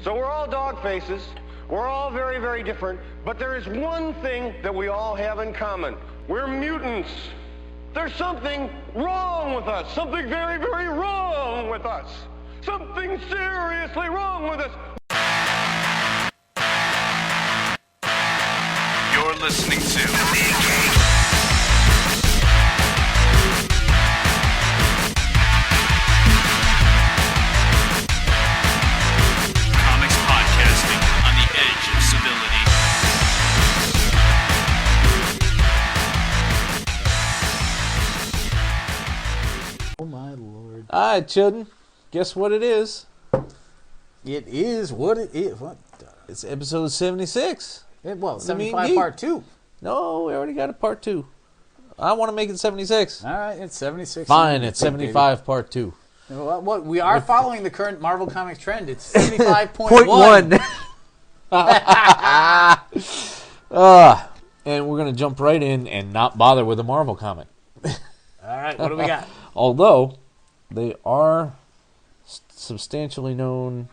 So we're all dog faces. We're all very, very different. But there is one thing that we all have in common. We're mutants. There's something wrong with us. Something very, very wrong with us. Something seriously wrong with us. You're listening to Comics Podcasting on the edge of civility. Oh my lord. All right, children. Guess what it is? It is what it is. What? It's episode 76. Well, What do you mean, 75 geek? part 2. No, we already got a part 2. I want to make it 76. All right, it's 76. Fine, it's 75 part 2. What we are following the current Marvel Comics trend. It's 75.1. Point 1. And we're going to jump right in and not bother with a Marvel comic. All right, what do we got? Although, they are substantially known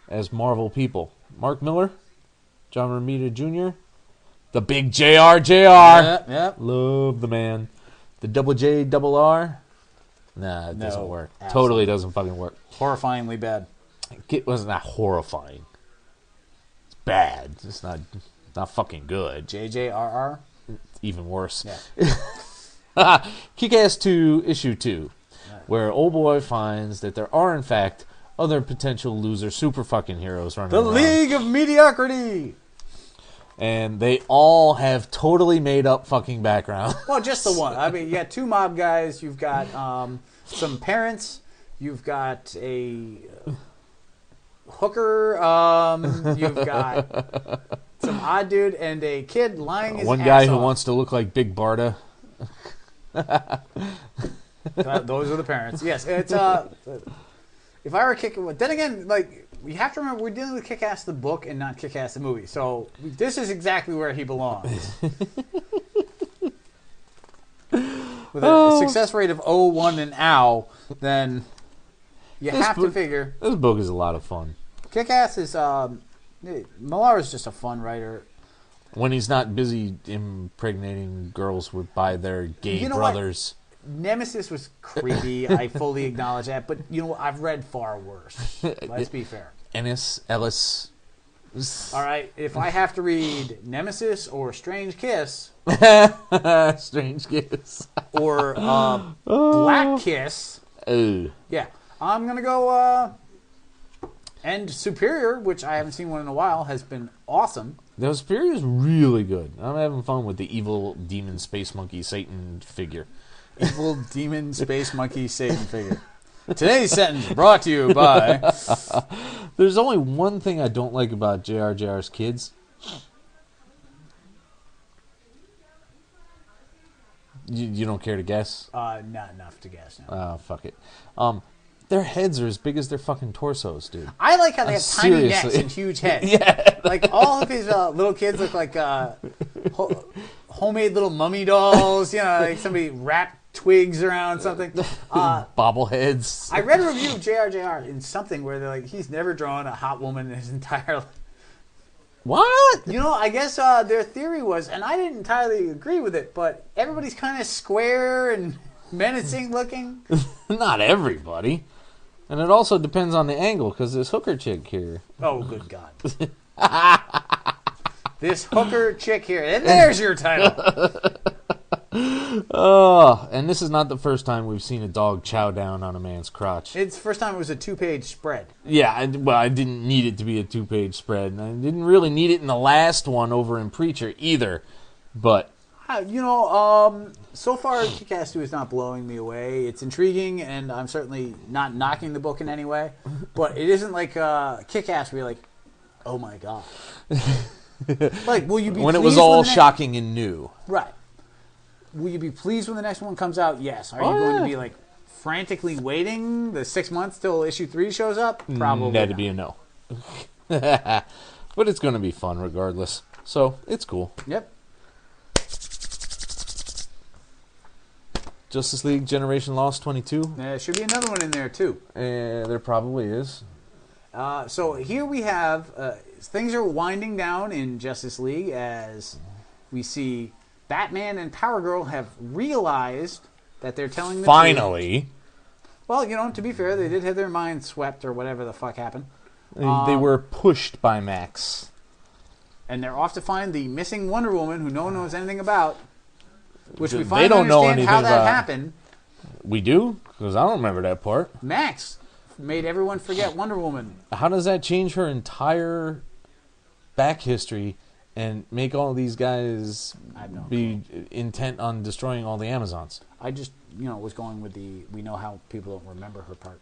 as Marvel people. Mark Miller, John Romita Jr., the big JR. Yep. Love the man. The double J, double R. Nah, it doesn't work. absolutely. Totally doesn't fucking work. Horrifyingly bad. It wasn't that horrifying. It's bad. It's not fucking good. JJRR? Even worse. Yeah. Kick Ass2 issue 2, where old boy finds that there are in fact other potential loser super fucking heroes running The around. League of Mediocrity! And they all have totally made up fucking backgrounds. Well, just the one. I mean, you got two mob guys. You've got some parents. You've got a hooker. You've got some odd dude and a kid lying his One ass guy who off. wants to look like Big Barda. Those are the parents. Yes, it's if I were kicking, then again, like you have to remember, we're dealing with Kick Ass the book and not Kick Ass the movie. So this is exactly where he belongs. With a success rate of 0.1 and ow, then you have to figure This book is a lot of fun. Kick Ass is Millar is just a fun writer. When he's not busy impregnating girls by their gay You know brothers. Nemesis was creepy. I fully acknowledge that, but you know I've read far worse. Let's be fair. Ennis, Ellis. All right, if I have to read Nemesis or Strange Kiss Strange Kiss. or Black Kiss, Oh. yeah, I'm gonna go. And Superior, which I haven't seen one in a while, has been awesome. The Superior is really good. I'm having fun with the evil demon space monkey Satan figure. Evil demon space monkey Satan figure. Today's sentence brought to you by. There's only one thing I don't like about JR's kids. You don't care to guess? Not enough to guess. No. Oh, fuck it. Their heads are as big as their fucking torsos, dude. I like how they have tiny necks Seriously. and huge heads. Yeah. Like all of his little kids look like homemade little mummy dolls. You know, like somebody wrapped twigs around something. Bobbleheads. I read a review of JR in something where they're like, he's never drawn a hot woman in his entire life. What? You know, I guess their theory was, and I didn't entirely agree with it, but everybody's kind of square and menacing looking. Not everybody. And it also depends on the angle, because this hooker chick here. Oh, good God. This hooker chick here. And there's your title. And this is not the first time we've seen a dog chow down on a man's crotch. It's the first time it was a 2-page spread. Yeah, I didn't need it to be a 2-page spread. And I didn't really need it in the last one over in Preacher either. But So far, Kick Ass 2 is not blowing me away. It's intriguing, and I'm certainly not knocking the book in any way. But it isn't like Kick Ass where you're like, oh my God. Like, will you be when it pleased was all when the next- shocking and new. Right. Will you be pleased when the next one comes out? Yes. Are you going to be like frantically waiting the 6 months till issue 3 shows up? Probably. That'd not. be a no. But it's going to be fun regardless. So, it's cool. Yep. Justice League Generation Lost 22. There should be another one in there, too. There probably is. So here we have things are winding down in Justice League as we see Batman and Power Girl have realized that they're telling the truth. Finally. Well, to be fair, they did have their minds swept or whatever the fuck happened. They were pushed by Max. And they're off to find the missing Wonder Woman who no one knows anything about. Which we They finally don't know understand how anything that about. happened. We do? Because I don't remember that part. Max made everyone forget Wonder Woman. How does that change her entire back history and make all these guys be intent on destroying all the Amazons? I just, was going with we know how people don't remember her part.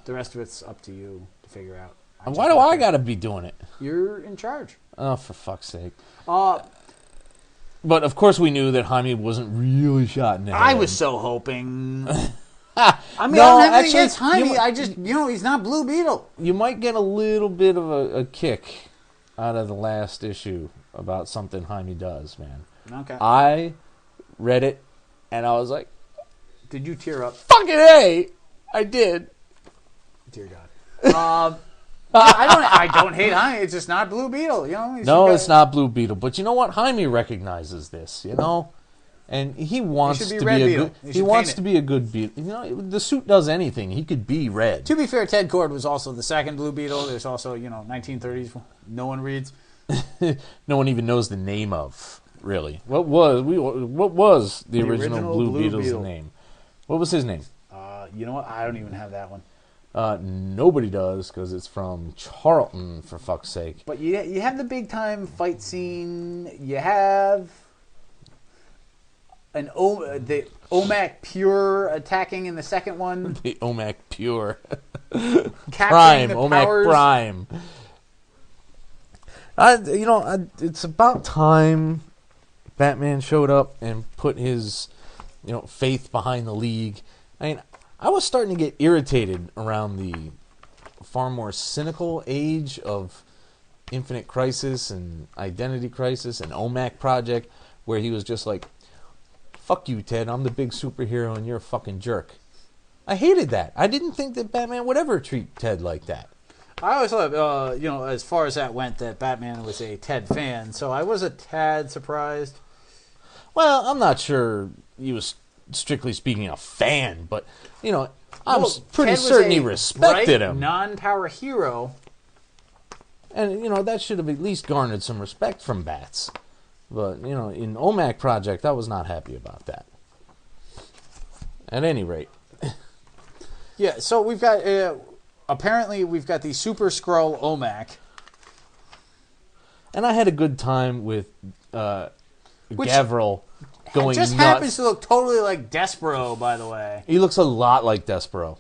The rest of it's up to you to figure out. And why do I got to be doing it? You're in charge. Oh, for fuck's sake. But, of course, we knew that Jaime wasn't really shot in the head. I was so hoping. I mean, No, I don't have anything actually, against Jaime. you- I just, he's not Blue Beetle. You might get a little bit of a kick out of the last issue about something Jaime does, man. Okay. I read it, and I was like, Did you tear up? fucking A! I did. Dear God. I don't hate Jaime. It's just not Blue Beetle. No, it's not Blue Beetle. But you know what? Jaime recognizes this, and he wants should be to Red be a Beetle. good. You He should wants paint to be a good Beetle. The suit does anything. He could be red. To be fair, Ted Kord was also the second Blue Beetle. There's also, 1930s. No one reads. No one even knows the name of. Really, what was the original Blue Beetle's Beetle. name? What was his name? You know what? I don't even have that one. Nobody does because it's from Charlton, for fuck's sake. But you have the big time fight scene. You have the OMAC Pure attacking in the second one. The OMAC Pure. Capturing Prime, the OMAC powers. Prime. It's about time Batman showed up and put his, faith behind the League. I mean, I was starting to get irritated around the far more cynical age of Infinite Crisis and Identity Crisis and OMAC Project, where he was just like, fuck you, Ted, I'm the big superhero and you're a fucking jerk. I hated that. I didn't think that Batman would ever treat Ted like that. I always thought, as far as that went, that Batman was a Ted fan, so I was a tad surprised. Well, I'm not sure he was strictly speaking a fan, but, I'm pretty Ted was certain he a respected bright, him. non-power hero. And, that should have at least garnered some respect from Bats. But, in OMAC Project, I was not happy about that. At any rate. Yeah, so we've got, apparently we've got the Super Skrull OMAC. And I had a good time with Gavril going It just nuts. happens to look totally like Despero, by the way. He looks a lot like Despero.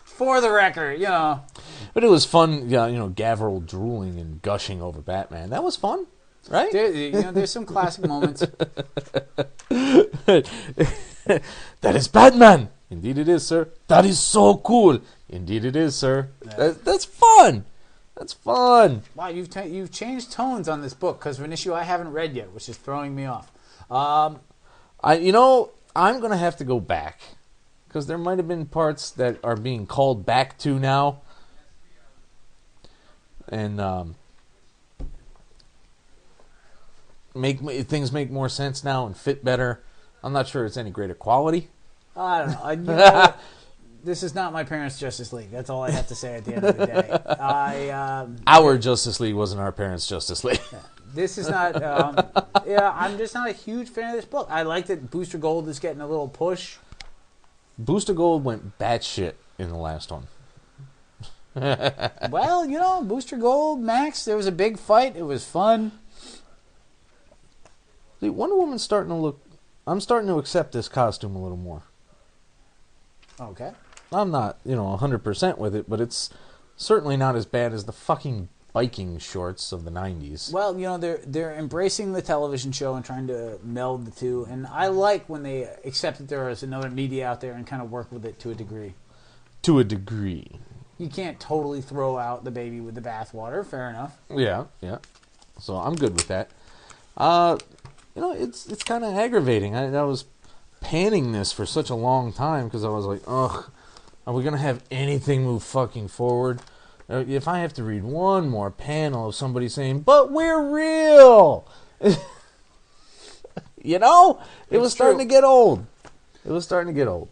For the record, But it was fun, Gavril drooling and gushing over Batman. That was fun, right? there's some classic moments. That is Batman! Indeed it is, sir. That is so cool! Indeed it is, sir. Yeah. That's fun! That's fun! Wow, you've changed tones on this book because of an issue I haven't read yet, which is throwing me off. I'm going to have to go back. Because there might have been parts that are being called back to now. And things make more sense now and fit better. I'm not sure it's any greater quality. I don't know. This is not my parents' Justice League. That's all I have to say at the end of the day. Our Justice League wasn't our parents' Justice League. This is not... I'm just not a huge fan of this book. I like that Booster Gold is getting a little push. Booster Gold went batshit in the last one. Well, Booster Gold, Max, there was a big fight. It was fun. See, Wonder Woman's starting to look... I'm starting to accept this costume a little more. Okay. I'm not, 100% with it, but it's certainly not as bad as the fucking biking shorts of the 90s. Well, they're embracing the television show and trying to meld the two, and I like when they accept that there is another media out there and kind of work with it to a degree. To a degree. You can't totally throw out the baby with the bathwater. Fair enough. Yeah. So I'm good with that. It's kind of aggravating. I was panning this for such a long time because I was like, ugh, are we going to have anything move fucking forward? if I have to read one more panel of somebody saying, "But we're real," you know, it was starting to get old. It was starting to get old.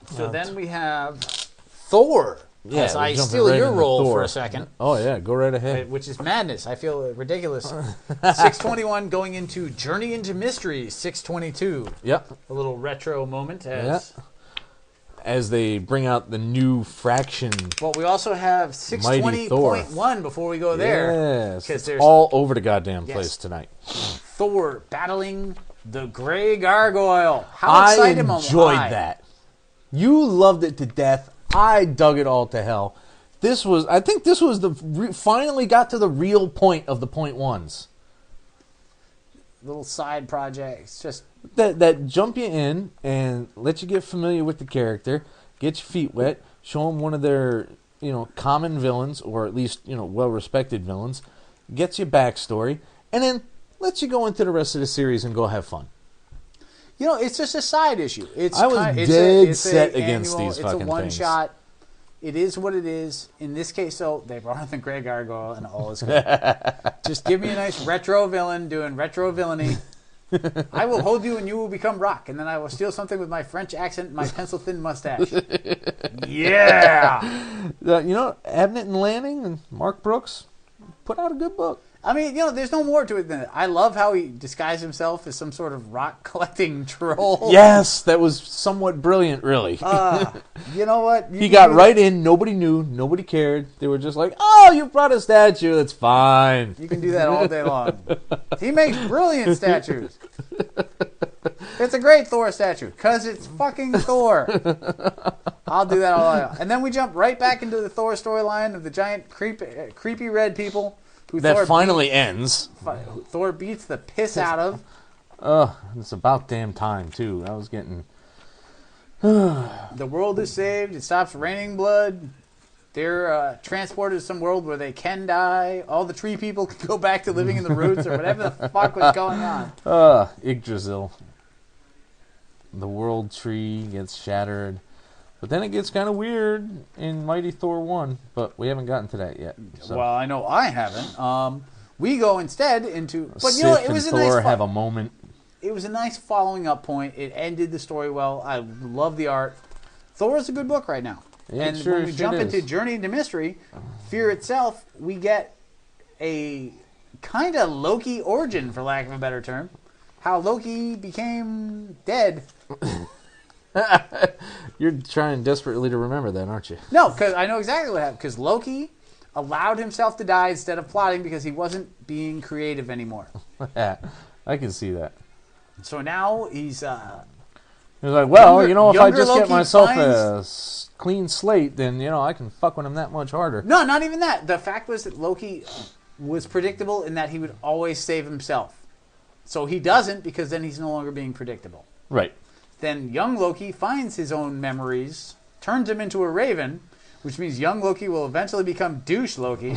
So then we have Thor. Yeah, as I jumping steal right your into role Thor. for a second. Oh yeah, go right ahead. Which is madness. I feel ridiculous. 621 going into Journey into Mystery. 622. Yep. A little retro moment as. As they bring out the new fraction. But we also have 620.1 before we go there. Yes. Because there's all over the goddamn place tonight. Thor battling the Grey Gargoyle. How I excited am I? enjoyed that. You loved it to death. I dug it all to hell. I think this was finally got to the real point of the point ones. Little side projects. Just That jump you in and let you get familiar with the character, get your feet wet, show them one of their common villains, or at least well-respected villains, gets you backstory, and then lets you go into the rest of the series and go have fun. It's just a side issue. I was dead set against these fucking things. It's a one-shot. It is what it is. In this case, though, they brought in the Grey Gargoyle, and all is good. Just give me a nice retro villain doing retro villainy. I will hold you and you will become rock, and then I will steal something with my French accent and my pencil-thin mustache. Yeah! Abnett and Lanning and Mark Brooks put out a good book. I mean, there's no more to it than that. I love how he disguised himself as some sort of rock-collecting troll. Yes, that was somewhat brilliant, really. You know what? He got right in. Nobody knew. Nobody cared. They were just like, "Oh, you brought a statue. That's fine." You can do that all day long. He makes brilliant statues. It's a great Thor statue because it's fucking Thor. I'll do that all day long. And then we jump right back into the Thor storyline of the giant creepy red people. That finally ends. Thor beats the piss out of. It's about damn time, too. I was getting... The world is saved. It stops raining blood. They're transported to some world where they can die. All the tree people can go back to living in the roots or whatever the fuck was going on. Yggdrasil. The world tree gets shattered. But then it gets kind of weird in Mighty Thor 1, but we haven't gotten to that yet. So. Well, I know I haven't. We go instead into... But Sif it was and a Thor nice have a moment. It was a nice following up point. It ended the story well. I love the art. Thor is a good book right now. Yeah, and when we jump into Journey into Mystery, Fear itself, we get a kind of Loki origin, for lack of a better term. How Loki became dead. You're trying desperately to remember that, aren't you? No, because I know exactly what happened. Because Loki allowed himself to die instead of plotting because he wasn't being creative anymore. Yeah, I can see that. So now he's... He's like, well, if I just Loki get myself a clean slate, then, I can fuck with him that much harder. No, not even that. The fact was that Loki was predictable in that he would always save himself. So he doesn't because then he's no longer being predictable. Right. Then young Loki finds his own memories, turns him into a raven, which means young Loki will eventually become douche Loki.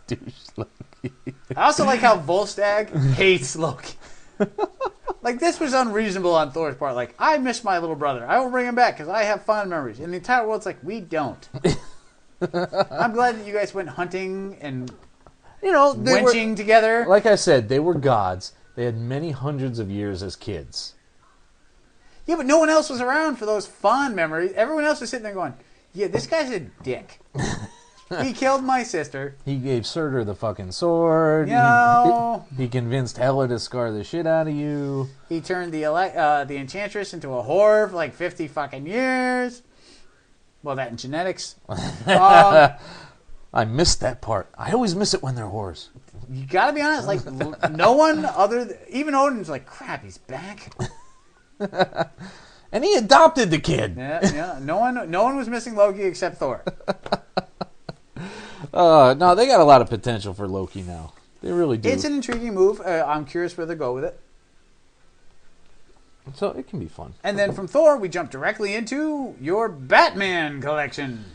Douche Loki. I also like how Volstagg hates Loki. Like, this was unreasonable on Thor's part. Like, I miss my little brother. I will bring him back because I have fond memories. And the entire world's like, we don't. I'm glad that you guys went hunting and wenching together. Like I said, they were gods. They had many hundreds of years as kids. Yeah, but no one else was around for those fond memories. Everyone else was sitting there going, yeah, this guy's a dick. He killed my sister. He gave Surtur the fucking sword. He convinced Hela to scar the shit out of you. He turned the Enchantress into a whore for like 50 fucking years. Well, that and genetics. I missed that part. I always miss it when they're whores. You gotta be honest, like, no one even Odin's like, crap, he's back. And he adopted the kid. Yeah. No one was missing Loki except Thor. No, they got a lot of potential for Loki now. They really do. It's an intriguing move. I'm curious where they go with it. So it can be fun. And then from Thor, we jump directly into your Batman collection.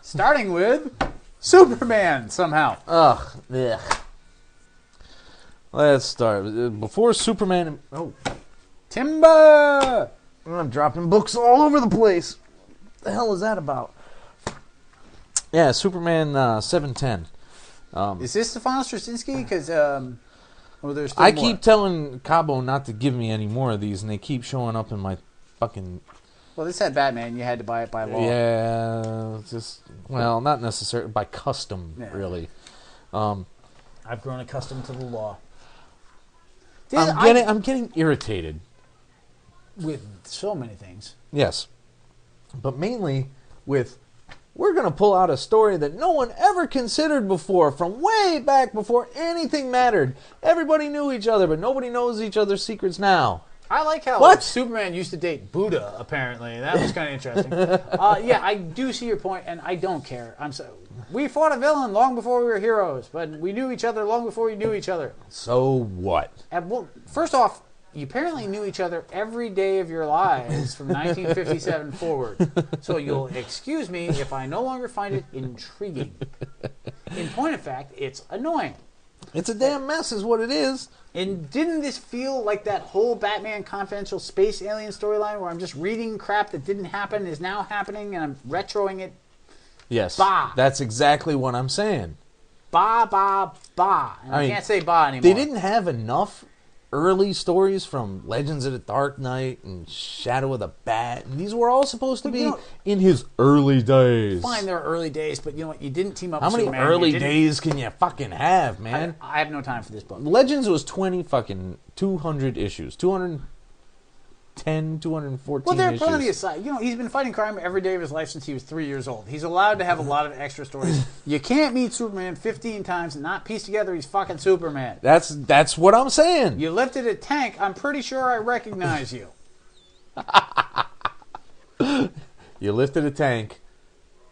Starting with Superman, somehow. Ugh. Let's start. Before Superman... Oh. Timber! I'm dropping books all over the place. What the hell is that about? Yeah, Superman 710. Is this the final Straczynski? Because there's still I more. keep telling Cabo not to give me any more of these, and they keep showing up in my fucking... Well, this had Batman. You had to buy it by law. Yeah, just... Well, not necessarily. By custom, really. I've grown accustomed to the law. I'm getting irritated. With so many things. Yes. But mainly with... We're going to pull out a story that no one ever considered before, from way back before anything mattered. Everybody knew each other, but nobody knows each other's secrets now. I like how Superman used to date Buddha, apparently. That was kind of interesting. Yeah, I do see your point, and I don't care. We fought a villain long before we were heroes, but we knew each other long before we knew each other. So what? Well, first off, you apparently knew each other every day of your lives from 1957 forward. So you'll excuse me if I no longer find it intriguing. In point of fact, it's annoying. It's a damn mess is what it is. And didn't this feel like that whole Batman Confidential Space Alien storyline where I'm just reading crap that didn't happen is now happening and I'm retroing it? Yes. Bah. That's exactly what I'm saying. Bah, bah, bah. And I can't say bah anymore. They didn't have enough early stories from Legends of the Dark Knight and Shadow of the Bat. And these were all supposed to be in his early days. Fine, they're early days, but you know what? You didn't team up How with many Superman. early days can you fucking have, man? I have no time for this book. Legends was 200 issues. 210, 214 Well, there are issues. plenty of side. You know, he's been fighting crime every day of his life since he was 3 years old. He's allowed to have a lot of extra stories. You can't meet Superman 15 times and not piece together he's fucking Superman. That's what I'm saying. You lifted a tank. I'm pretty sure I recognize you. You lifted a tank.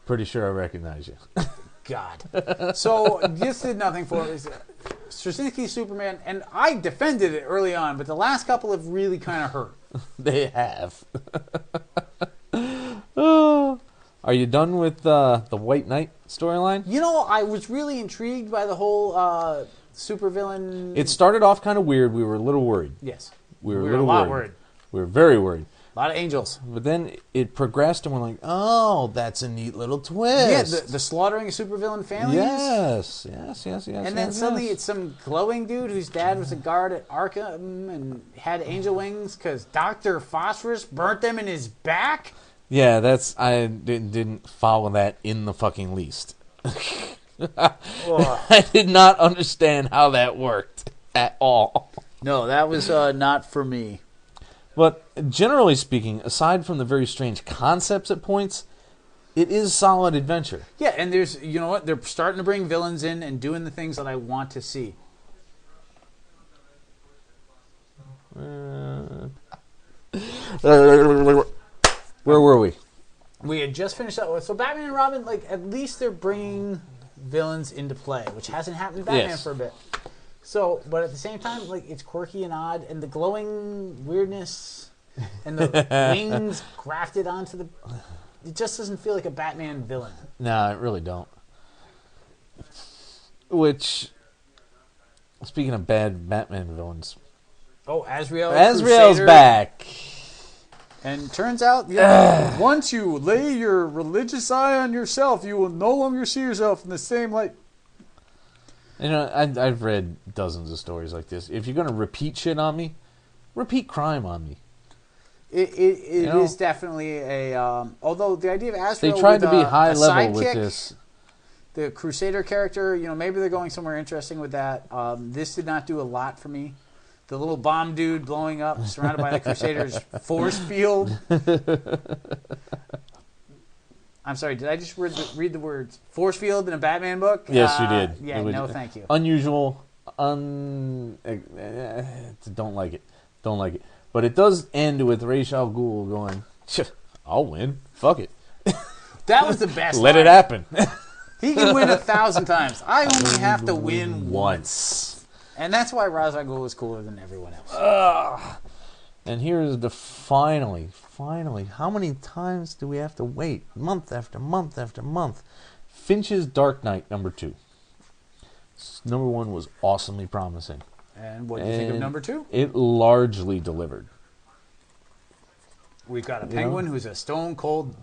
Pretty sure I recognize you. God. So this did nothing for us. Straczynski's Superman, and I defended it early on, but the last couple have really kind of hurt. They have. Oh. Are you done with the White Knight storyline? You know, I was really intrigued by the whole supervillain. It started off kind of weird. We were a little worried. Yes. We were a lot worried. We were very worried. A lot of angels. But then it progressed, and we're like, oh, that's a neat little twist. Yeah, the slaughtering of supervillain families. Yes. And then suddenly it's some glowing dude whose dad was a guard at Arkham and had angel wings because Dr. Phosphorus burnt them in his back. Yeah, I didn't follow that in the fucking least. I did not understand how that worked at all. No, that was not for me. But generally speaking, aside from the very strange concepts at points, it is solid adventure. Yeah, and there's, you know what, they're starting to bring villains in and doing the things that I want to see. Where were we? We had just finished up. So Batman and Robin, like, at least they're bringing villains into play, which hasn't happened in Batman for a bit. So, but at the same time, like, it's quirky and odd, and the glowing weirdness and the wings grafted onto the... It just doesn't feel like a Batman villain. No, I really don't. Which, speaking of bad Batman villains... Oh, Azrael's Crusader. Back. And turns out, yeah, once you lay your religious eye on yourself, you will no longer see yourself in the same light. You know, I've read dozens of stories like this. If you're going to repeat shit on me, repeat crime on me. It is definitely a... although the idea of Azrael... They tried with, to be high level sidekick, with this. The Crusader character, you know, maybe they're going somewhere interesting with that. This did not do a lot for me. The little bomb dude blowing up, surrounded by the Crusader's force field. I'm sorry, did I just read the words force field in a Batman book? Yes, you did. Yeah, no, thank you. Unusual. Don't like it. Don't like it. But it does end with Ra's al Ghul going, I'll win. Fuck it. That was the best Let line. it happen. He can win 1,000 times. I only have to win once. And that's why Ra's al Ghul is cooler than everyone else. And here's the finally, how many times do we have to wait? Month after month after month. Finch's Dark Knight #2. Number 1 was awesomely promising. And what do you think of number 2? It largely delivered. We've got a penguin who's a stone cold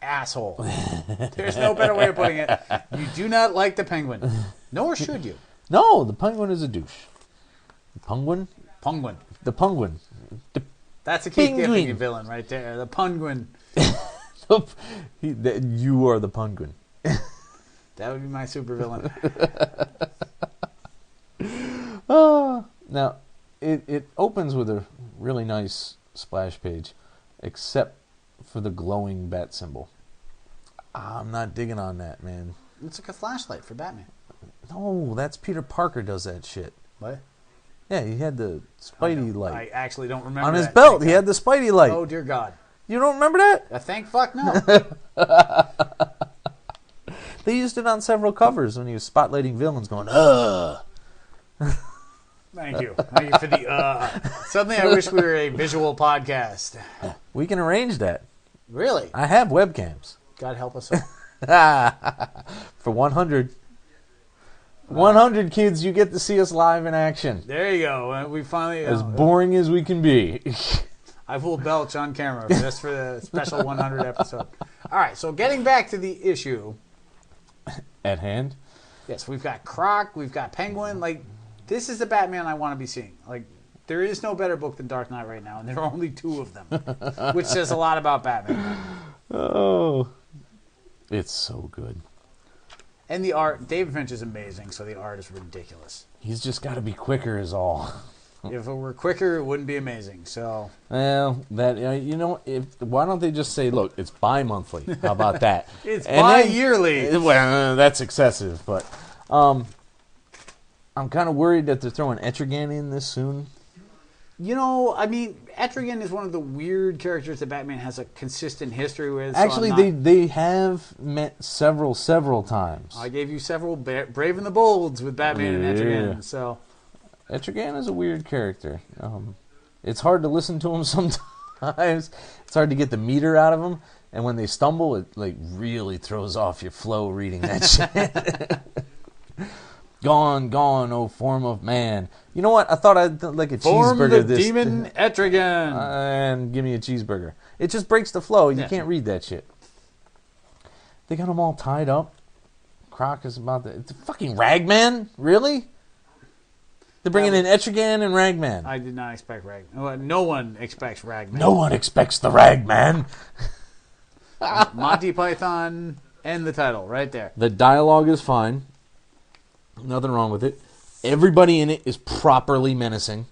asshole. There's no better way of putting it. You do not like the Penguin. Nor should you. No, the Penguin is a douche. The Penguin? Penguin. The Penguin. The That's a Keith Penguin. Giffen villain right there. The Penguin. You are the Penguin. That would be my supervillain. Now, it opens with a really nice splash page, except for the glowing bat symbol. I'm not digging on that, man. It's like a flashlight for Batman. No, that's Peter Parker does that shit. What? Yeah, he had the Spidey I light. actually don't remember On his that. belt, he had the Spidey light. Oh, dear God. You don't remember that? Thank fuck no. They used it on several covers when he was spotlighting villains going, ugh. Thank you. Thank you for the Suddenly I wish we were a visual podcast. We can arrange that. Really? I have webcams. God help us all. For 100. 100 kids, you get to see us live in action. There you go. We finally... As boring as we can be. I will belch on camera just for the special 100 episode. All right, so getting back to the issue. At hand? Yes, we've got Croc, we've got Penguin. Like, this is the Batman I want to be seeing. Like, there is no better book than Dark Knight right now, and there are only 2 of them, which says a lot about Batman. Oh, it's so good. And the art, David Finch is amazing, so the art is ridiculous. He's just got to be quicker is all. If it were quicker, it wouldn't be amazing. So, Well, that why don't they just say, look, it's bi-monthly? How about that? It's And bi-yearly. Well, that's excessive, but I'm kind of worried that they're throwing Etrigan in this soon. you know, I mean, Etrigan is one of the weird characters that Batman has a consistent history with. So Actually, they have met several times. I gave you several Brave and the Bolds with Batman and Etrigan. So Etrigan is a weird character. It's hard to listen to him sometimes. It's hard to get the meter out of him, and when they stumble, it like really throws off your flow reading that shit. Gone, gone, oh form of man. You know what? I thought I'd like a form cheeseburger. the demon Etrigan. And give me a cheeseburger. It just breaks the flow. You can't read that shit. They got them all tied up. Croc is about the fucking Ragman. Really? They're bringing in Etrigan and Ragman. I did not expect Ragman. No one expects Ragman. No one expects the Ragman. Monty Python and the title right there. The dialogue is fine. Nothing wrong with it. Everybody in it is properly menacing.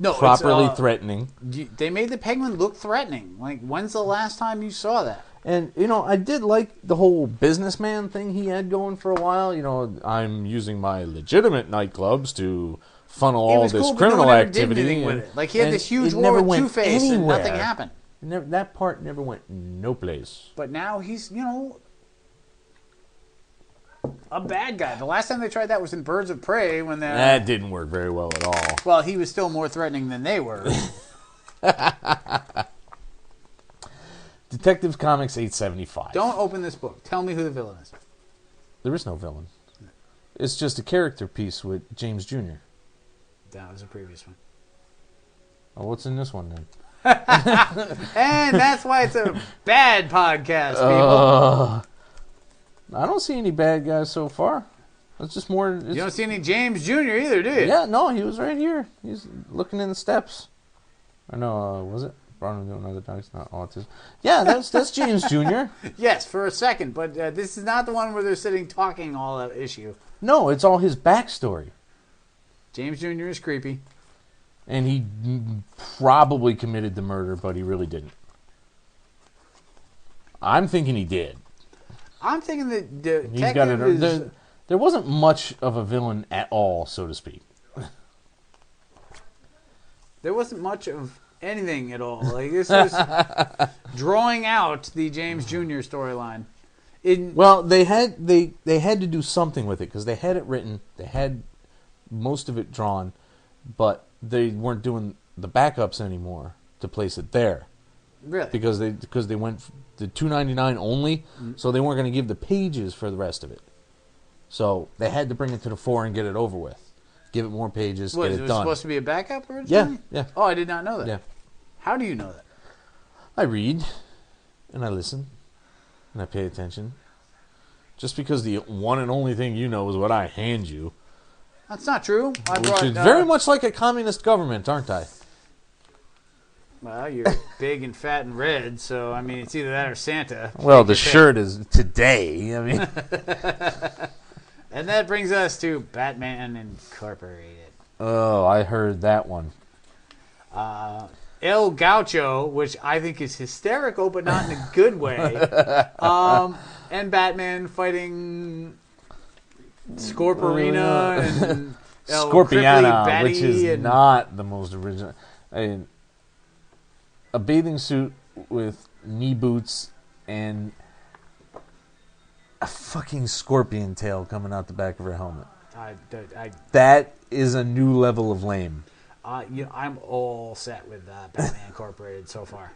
No, properly threatening. They made the Penguin look threatening. Like, when's the last time you saw that? And, you know, I did like the whole businessman thing he had going for a while. You know, I'm using my legitimate nightclubs to funnel all this criminal activity. With it. Like, he had this huge war with Two-Face and nothing happened. That part never went no place. But now he's, you know, a bad guy. The last time they tried that was in Birds of Prey when they... That didn't work very well at all. Well, he was still more threatening than they were. Detective Comics 875. Don't open this book. Tell me who the villain is. There is no villain. It's just a character piece with James Jr. That was a previous one. Oh, what's in this one then? And that's why it's a bad podcast, people. I don't see any bad guys so far. It's just more... You don't see any James Jr. either, do you? Yeah, no, he was right here. He's looking in the steps. I know, was it? Brought him to another dog. It's not autism. Yeah, that's James Jr. Yes, for a second, but this is not the one where they're sitting talking all that issue. No, it's all his backstory. James Jr. is creepy. And he probably committed the murder, but he really didn't. I'm thinking he did. I'm thinking that Detective is... There wasn't much of a villain at all, so to speak. There wasn't much of anything at all. Like, this was drawing out the James Jr. storyline. Well, they had to do something with it because they had it written, they had most of it drawn, but they weren't doing the backups anymore to place it there. Really? Because they went to $2.99 only, so they weren't going to give the pages for the rest of it. So they had to bring it to the fore and get it over with. Give it more pages, get it done. Was it supposed to be a backup originally? Yeah. Oh, I did not know that. Yeah. How do you know that? I read and I listen. and I pay attention. Just because the one and only thing you know is what I hand you. That's not true. Which is very much like a communist government, aren't I? Well, you're big and fat and red, so, I mean, it's either that or Santa. Well, the shirt is today. I mean... And that brings us to Batman Incorporated. Oh, I heard that one. El Gaucho, which I think is hysterical, but not in a good way. And Batman fighting Scorporina and El Scorpiana, Betty which is and not the most original. I mean, a bathing suit with knee boots and a fucking scorpion tail coming out the back of her helmet. That is a new level of lame. I'm all set with Batman Incorporated so far.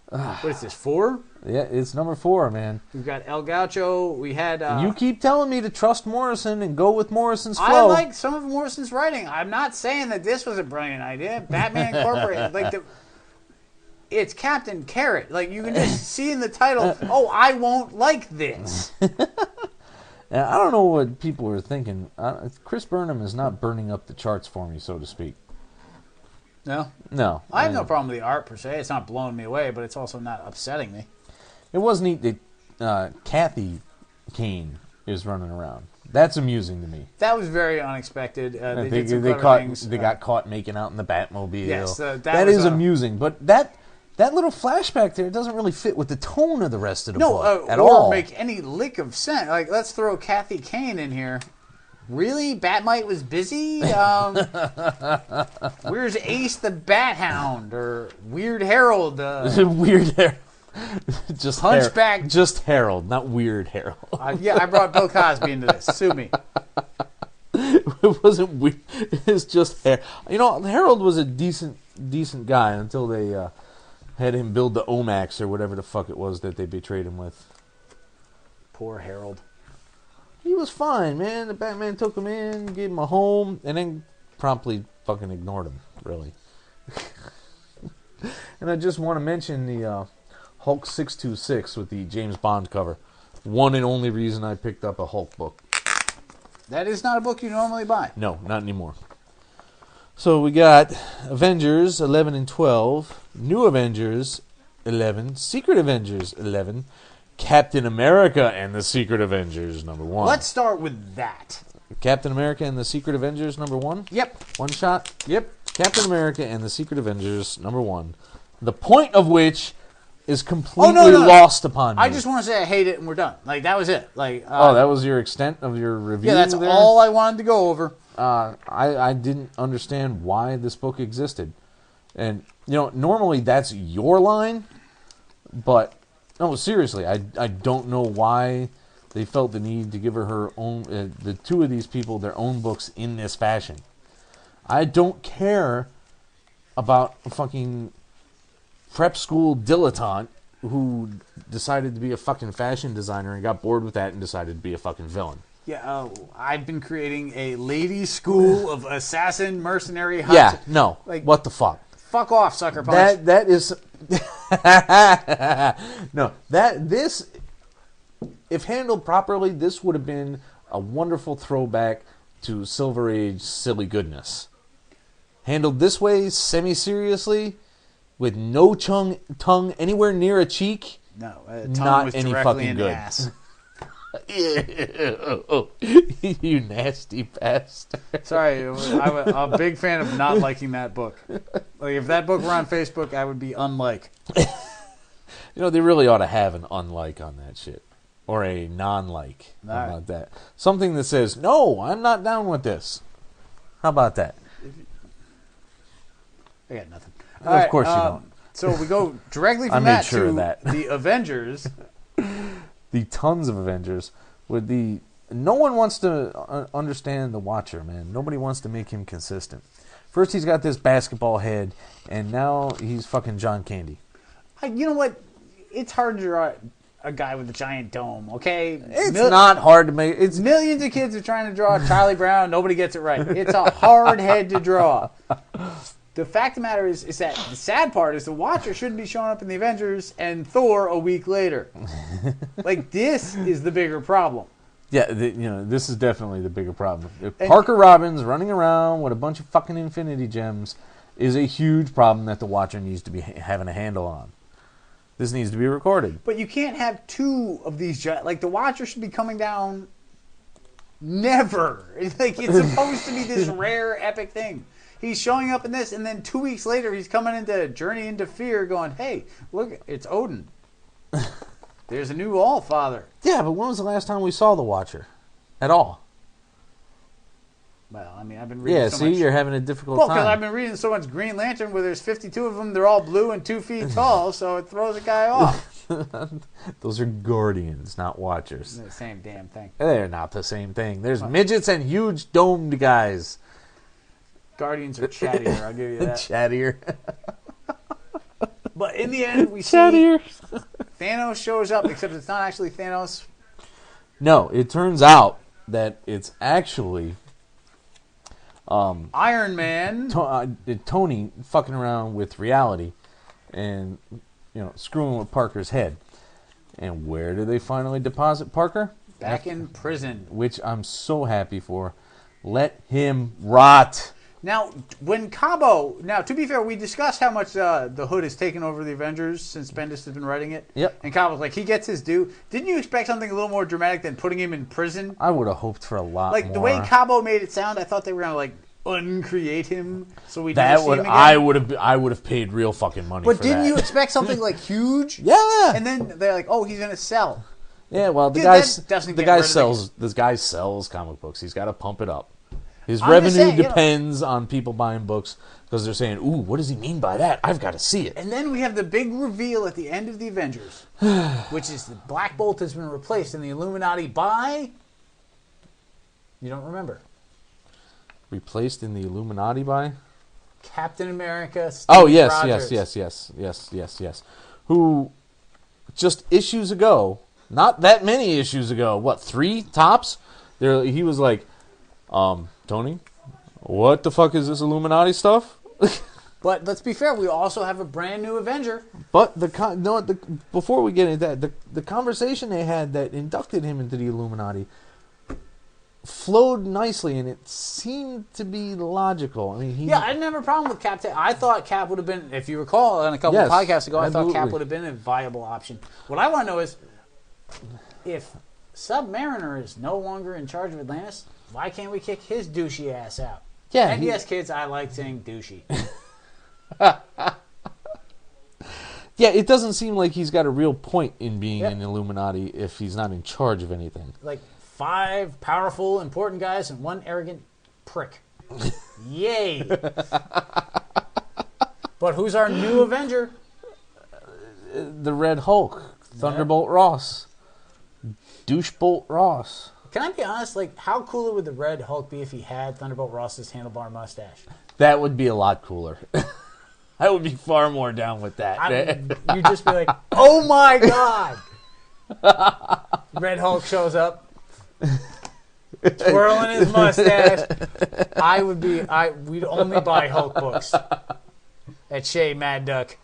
What is this, 4? Yeah, it's number 4, man. We've got El Gaucho. We had... you keep telling me to trust Morrison and go with Morrison's flow. I like some of Morrison's writing. I'm not saying that this was a brilliant idea. Batman Incorporated, it's Captain Carrot. Like, you can just see in the title, oh, I won't like this. I don't know what people are thinking. Chris Burnham is not burning up the charts for me, so to speak. No? No. I have no problem with the art, per se. It's not blowing me away, but it's also not upsetting me. It was neat that Kathy Kane is running around. That's amusing to me. That was very unexpected. They did some they clever things. They got caught making out in the Batmobile. Yes, that is amusing. But that little flashback there doesn't really fit with the tone of the rest of the book at all. Or make any lick of sense. Like, let's throw Kathy Kane in here. Really? Batmite was busy? Where's Ace the Bat Hound? Or Weird Harold? Weird Harold. Just Hunchback. Just Harold, not Weird Harold. I brought Bill Cosby into this. Sue me. It wasn't weird. It's just Harold. You know, Harold was a decent guy until they had him build the Omax or whatever the fuck it was that they betrayed him with. Poor Harold. He was fine, man. The Batman took him in, gave him a home, and then promptly fucking ignored him, really. And I just want to mention the Hulk 626 with the James Bond cover. One and only reason I picked up a Hulk book. That is not a book you normally buy. No, not anymore. So we got Avengers 11 and 12, New Avengers 11, Secret Avengers 11, Captain America and the Secret Avengers number 1. Let's start with that. Captain America and the Secret Avengers number 1? Yep. One shot? Yep. Captain America and the Secret Avengers number 1. The point of which is completely lost upon me. I just want to say I hate it and we're done. Like, that was it. Like, that was your extent of your review? Yeah, that's there? all I wanted to go over. I didn't understand why this book existed. And, you know, normally that's your line, but, no, seriously, I don't know why they felt the need to give her own, the two of these people, their own books in this fashion. I don't care about a fucking prep school dilettante who decided to be a fucking fashion designer and got bored with that and decided to be a fucking villain. Yeah, I've been creating a ladies' school of assassin mercenary hunts. Yeah, no. Like, what the fuck? Fuck off, sucker punch. That is no. This, if handled properly, this would have been a wonderful throwback to Silver Age silly goodness. Handled this way, semi-seriously, with no tongue anywhere near a cheek. No, tongue not was any fucking good. Ass. You nasty bastard. Sorry, I'm a big fan of not liking that book. Like, if that book were on Facebook, I would be unlike. You know, they really ought to have an unlike on that shit. Or a non-like. How about that? Something that says, no, I'm not down with this. How about that? I got nothing. Of course you don't. So we go directly from that to the Avengers. The tons of Avengers with the... No one wants to understand the Watcher, man. Nobody wants to make him consistent. First he's got this basketball head, and now he's fucking John Candy. You know what? It's hard to draw a guy with a giant dome, okay? It's not hard to make... It's millions of kids are trying to draw Charlie Brown. Nobody gets it right. It's a hard head to draw. the fact of the matter is that the sad part is the Watcher shouldn't be showing up in the Avengers and Thor a week later. Like, this is the bigger problem. Yeah, this is definitely the bigger problem. If Parker Robbins running around with a bunch of fucking Infinity Gems is a huge problem that the Watcher needs to be having a handle on. This needs to be recorded. But you can't have two of these. Like, the Watcher should be coming down. Never. It's supposed to be this rare, epic thing. He's showing up in this, and then 2 weeks later, he's coming into Journey into Fear, going, "Hey, look, it's Odin. There's a new All-Father." Yeah, but when was the last time we saw the Watcher? At all? Well, I mean, I've been reading so much. You're having a difficult time. time. Well, because I've been reading so much Green Lantern where there's 52 of them. They're all blue and 2 feet tall, so it throws a guy off. Those are Guardians, not Watchers. They're the same damn thing. They're not the same thing. There's midgets and huge domed guys. Guardians are chattier, I'll give you that. Chattier. But in the end, we see Thanos shows up, except it's not actually Thanos. No, it turns out that it's actually... Iron Man. Tony fucking around with reality and, screwing with Parker's head. And where do they finally deposit Parker? Back in prison. Which I'm so happy for. Let him rot. Now, when Cabo... Now, to be fair, we discussed how much the Hood has taken over the Avengers since Bendis has been writing it. Yep. And Cabo's like, he gets his due. Didn't you expect something a little more dramatic than putting him in prison? I would have hoped for a lot more. Like, the way Cabo made it sound, I thought they were going to, uncreate him so we'd never see him again. I would have paid real fucking money but for didn't that. You expect something, huge? Yeah. And then they're like, oh, he's going to sell. Yeah, well, the guy sells comic books. He's got to pump it up. His revenue depends on people buying books because they're saying, ooh, what does he mean by that? I've got to see it. And then we have the big reveal at the end of the Avengers, which is that Black Bolt has been replaced in the Illuminati by... You don't remember. Replaced in the Illuminati by? Captain America, Steve Rogers. Yes. Who just issues ago, not that many issues ago, 3 tops? He was like... Tony, what the fuck is this Illuminati stuff? But let's be fair, we also have a brand new Avenger. But before we get into that, the conversation they had that inducted him into the Illuminati flowed nicely, and it seemed to be logical. I mean, I didn't have a problem with Cap. I thought Cap would have been, if you recall, on a couple of podcasts ago, absolutely. I thought Cap would have been a viable option. What I want to know is, if Submariner is no longer in charge of Atlantis, why can't we kick his douchey ass out? Yeah. And yes, kids, I like saying douchey. Yeah, it doesn't seem like he's got a real point in being an Illuminati if he's not in charge of anything. 5 powerful, important guys and 1 arrogant prick. Yay. But who's our new Avenger? The Red Hulk. Thunderbolt Ross. Douchebolt Ross. Can I be honest? How cooler would the Red Hulk be if he had Thunderbolt Ross's handlebar mustache? That would be a lot cooler. I would be far more down with that. You'd just be like, oh my God! Red Hulk shows up, twirling his mustache. We'd only buy Hulk books at Shea Mad Duck.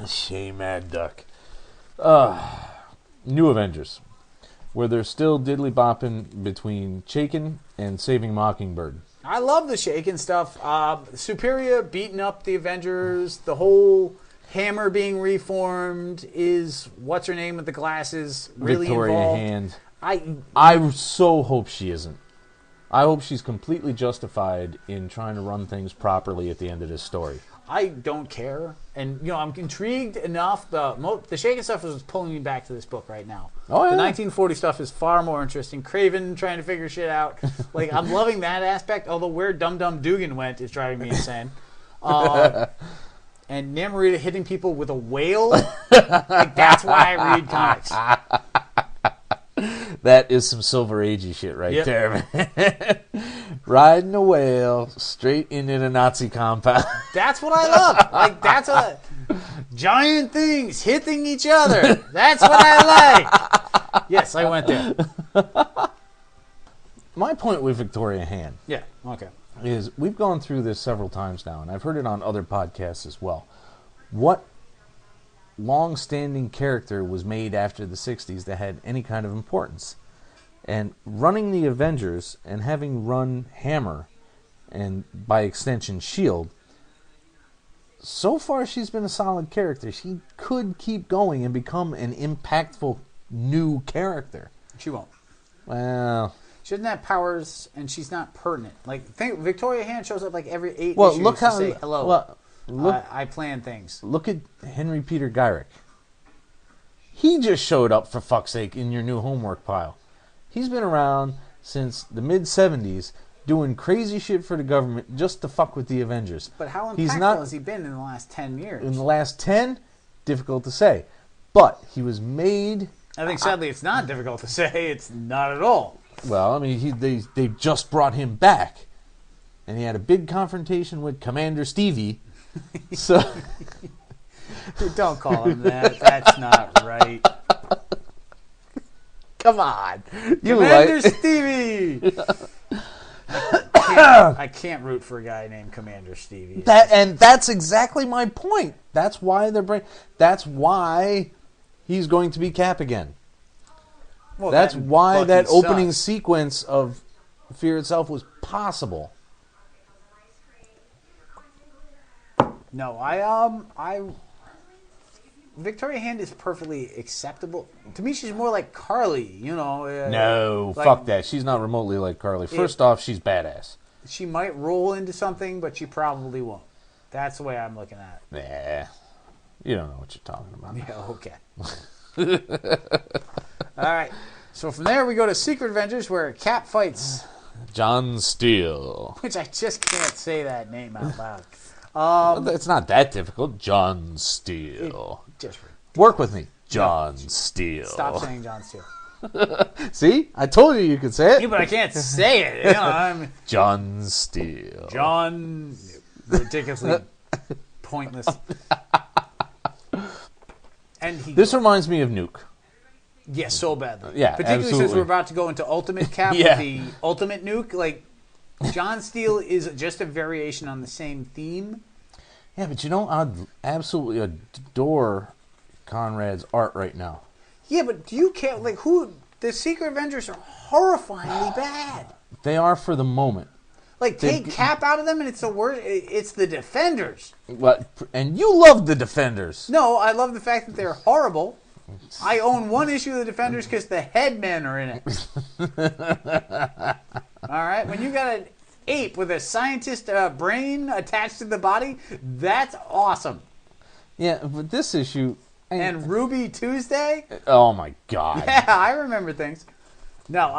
Shea Mad Duck. New Avengers, where they're still diddly bopping between CHAYKIN and Saving Mockingbird. I love the CHAYKIN stuff. Superior beating up the Avengers. The whole Hammer being reformed. Is what's her name with the glasses really Victoria involved? Hand. I so hope she isn't. I hope she's completely justified in trying to run things properly at the end of this story. I don't care, and I'm intrigued enough. The CHAYKIN stuff is pulling me back to this book right now. Oh, yeah. The 1940 stuff is far more interesting. Craven trying to figure shit out. I'm loving that aspect. Although where Dum Dum Dugan went is driving me insane. And Namorita hitting people with a whale. That's why I read comics. That is some Silver Agey shit there, man. Riding a whale straight into the Nazi compound. That's what I love. That's giant things hitting each other. That's what I like. Yes, I went there. My point with Victoria Hand. Yeah, okay. is we've gone through this several times now, and I've heard it on other podcasts as well. What long-standing character was made after the 60s that had any kind of importance? And running the Avengers and having run Hammer, and by extension S.H.I.E.L.D., so far she's been a solid character. She could keep going and become an impactful new character. She won't. Well... She doesn't have powers, and she's not pertinent. Like, think Victoria Hand shows up like every 8 Well, issues look to how... say hello. Well, look, I plan things. Look at Henry Peter Gyrick. He just showed up, for fuck's sake, in your new homework pile. He's been around since the mid-'70s doing crazy shit for the government just to fuck with the Avengers. But how impactful has he been in the last 10 years? In the last 10? Difficult to say. But he was made... I think, sadly, it's not difficult to say. It's not at all. Well, I mean, they just brought him back. And he had a big confrontation with Commander Stevie. So... Don't call him that. That's not right. Come on. Commander Stevie! I can't root for a guy named Commander Stevie. And that's exactly my point. That's why That's why he's going to be Cap again. Well, that's why Bucky that opening sucks. sequence of Fear itself was possible. No, Victoria Hand is perfectly acceptable. To me, she's more like Carly, you know. No, like, fuck that. She's not remotely like Carly. First off, she's badass. She might roll into something, but she probably won't. That's the way I'm looking at it. Nah, you don't know what you're talking about. Yeah, okay. All right. So from there, we go to Secret Avengers, where Cap fights John Steele. which I just can't say that name out loud. It's not that difficult. John Steele. Just Work with me. John Steele. stop saying John Steele. See? I told you could say it. Yeah, but I can't say it. You know, I'm John Steele. John. Ridiculously pointless. And he. This reminds me of Nuke. Yes, so badly. Yeah, particularly absolutely. since we're about to go into Ultimate Cap Yeah. with the Ultimate Nuke. Like, John Steele is just a variation on the same theme. Yeah, but you know, I absolutely adore Conrad's art right now. Yeah, but you can't, like, who, the Secret Avengers are horrifyingly bad. They are for the moment. Like, take Cap out of them and it's the worst, it's the Defenders. And you love the Defenders. No, I love the fact that they're horrible. I own one issue of the Defenders because the headmen are in it. Alright, when you got an ape with a scientist brain attached to the body, that's awesome. Yeah, but this issue... And Ruby Tuesday? Oh my god. Yeah, I remember things. No,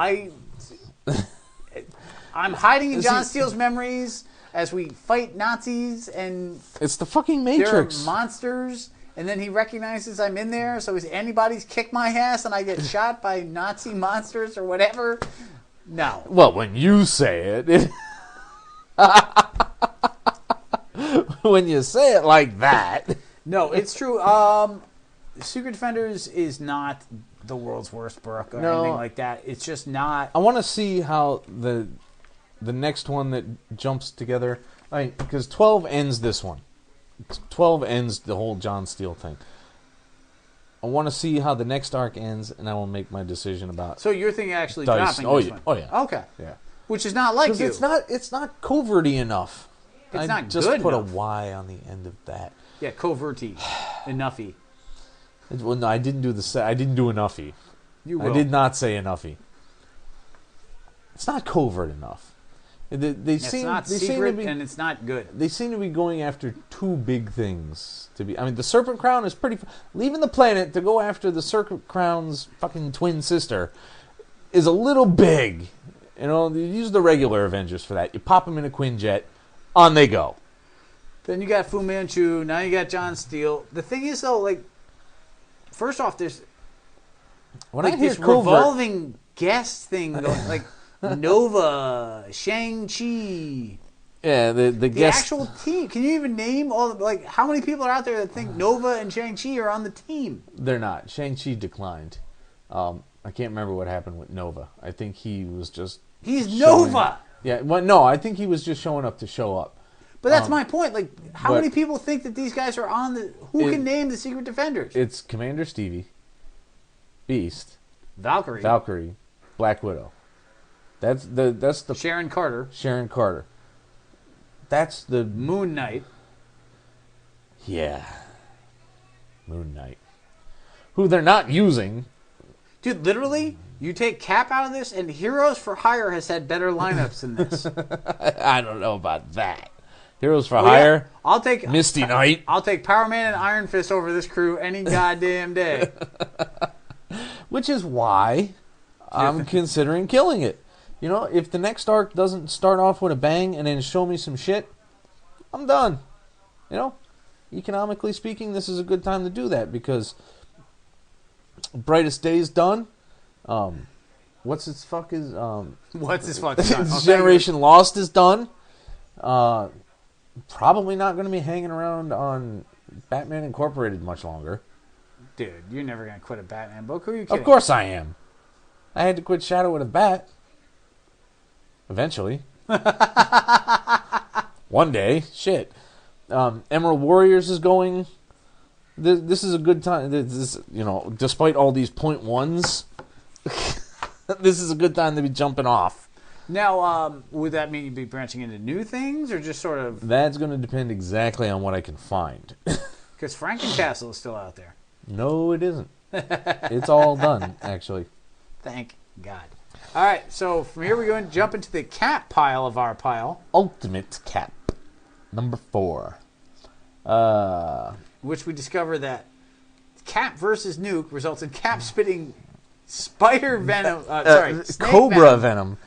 I'm hiding in John Steele's memories as we fight Nazis and It's the fucking there Matrix. are monsters, and then he recognizes I'm in there, so his antibodies kick my ass and I get shot by Nazi monsters or whatever. No. Well, when you say it... when you say it like that... No, it's true. Secret Defenders is not the world's worst book or anything like that. It's just not. I want to see how the next one that jumps together... because 12 ends this one. 12 ends the whole John Steele thing. I want to see how the next arc ends, and I will make my decision about... So you're thinking actually Dice. dropping Oh, this yeah. one? Oh, yeah. Okay. Yeah. Which is not like you. It's not coverty enough. It's not just good put enough. a Y on the end of that. Yeah, coverty. Enoughy. Well, no, I didn't do I didn't do enoughy. You will. I did not say enoughy. It's not covert enough. It's not secret and it's not good. They seem to be going after two big things. The Serpent Crown is pretty... Leaving the planet to go after the Serpent Crown's fucking twin sister is a little big. You know, you use the regular Avengers for that. You pop them in a Quinjet, on they go. Then you got Fu Manchu. Now you got John Steele. The thing is, though, like, first off, there's When I like hear this covert, revolving guest thing going, like Nova, Shang-Chi. yeah, the The guest... actual team. Can you even name all the, like, how many people are out there that think Nova and Shang-Chi are on the team? They're not. Shang-Chi declined. I can't remember what happened with Nova. I think he was just... He's Nova. Yeah, well, no, I think he was just showing up to show up. But that's my point. Like, how many people think that these guys are on the... Who can name the Secret Defenders? It's Commander Stevie, Beast, Valkyrie, Black Widow. That's the Sharon Carter. That's the Moon Knight. Yeah. Moon Knight. Who they're not using. Dude, literally, you take Cap out of this, and Heroes for Hire has had better lineups than this. I don't know about that. Heroes for Hire. Yeah. I'll take Misty Knight. I'll take Power Man and Iron Fist over this crew any goddamn day. Which is why I'm considering killing it. You know, if the next arc doesn't start off with a bang and then show me some shit, I'm done. You know, economically speaking, this is a good time to do that because Brightest Day's done. What's his fuck is Generation Lost is done. Probably not going to be hanging around on Batman Incorporated much longer. Dude, you're never going to quit a Batman book. Who are you kidding? Of course I am. I had to quit Shadow with a Bat. Eventually. One day. Shit. Emerald Warriors is going. This is a good time. This, you know, despite all these point ones, this is a good time to be jumping off. Now, would that mean you'd be branching into new things, or just sort of... That's going to depend exactly on what I can find. Because Frankencastle is still out there. No, it isn't. It's all done, actually. Thank God. All right, so from here we're going to jump into the Cap pile of our pile. Ultimate Cap, number 4. Which we discover that Cap versus Nuke results in Cap spitting spider venom... snake Cobra venom. /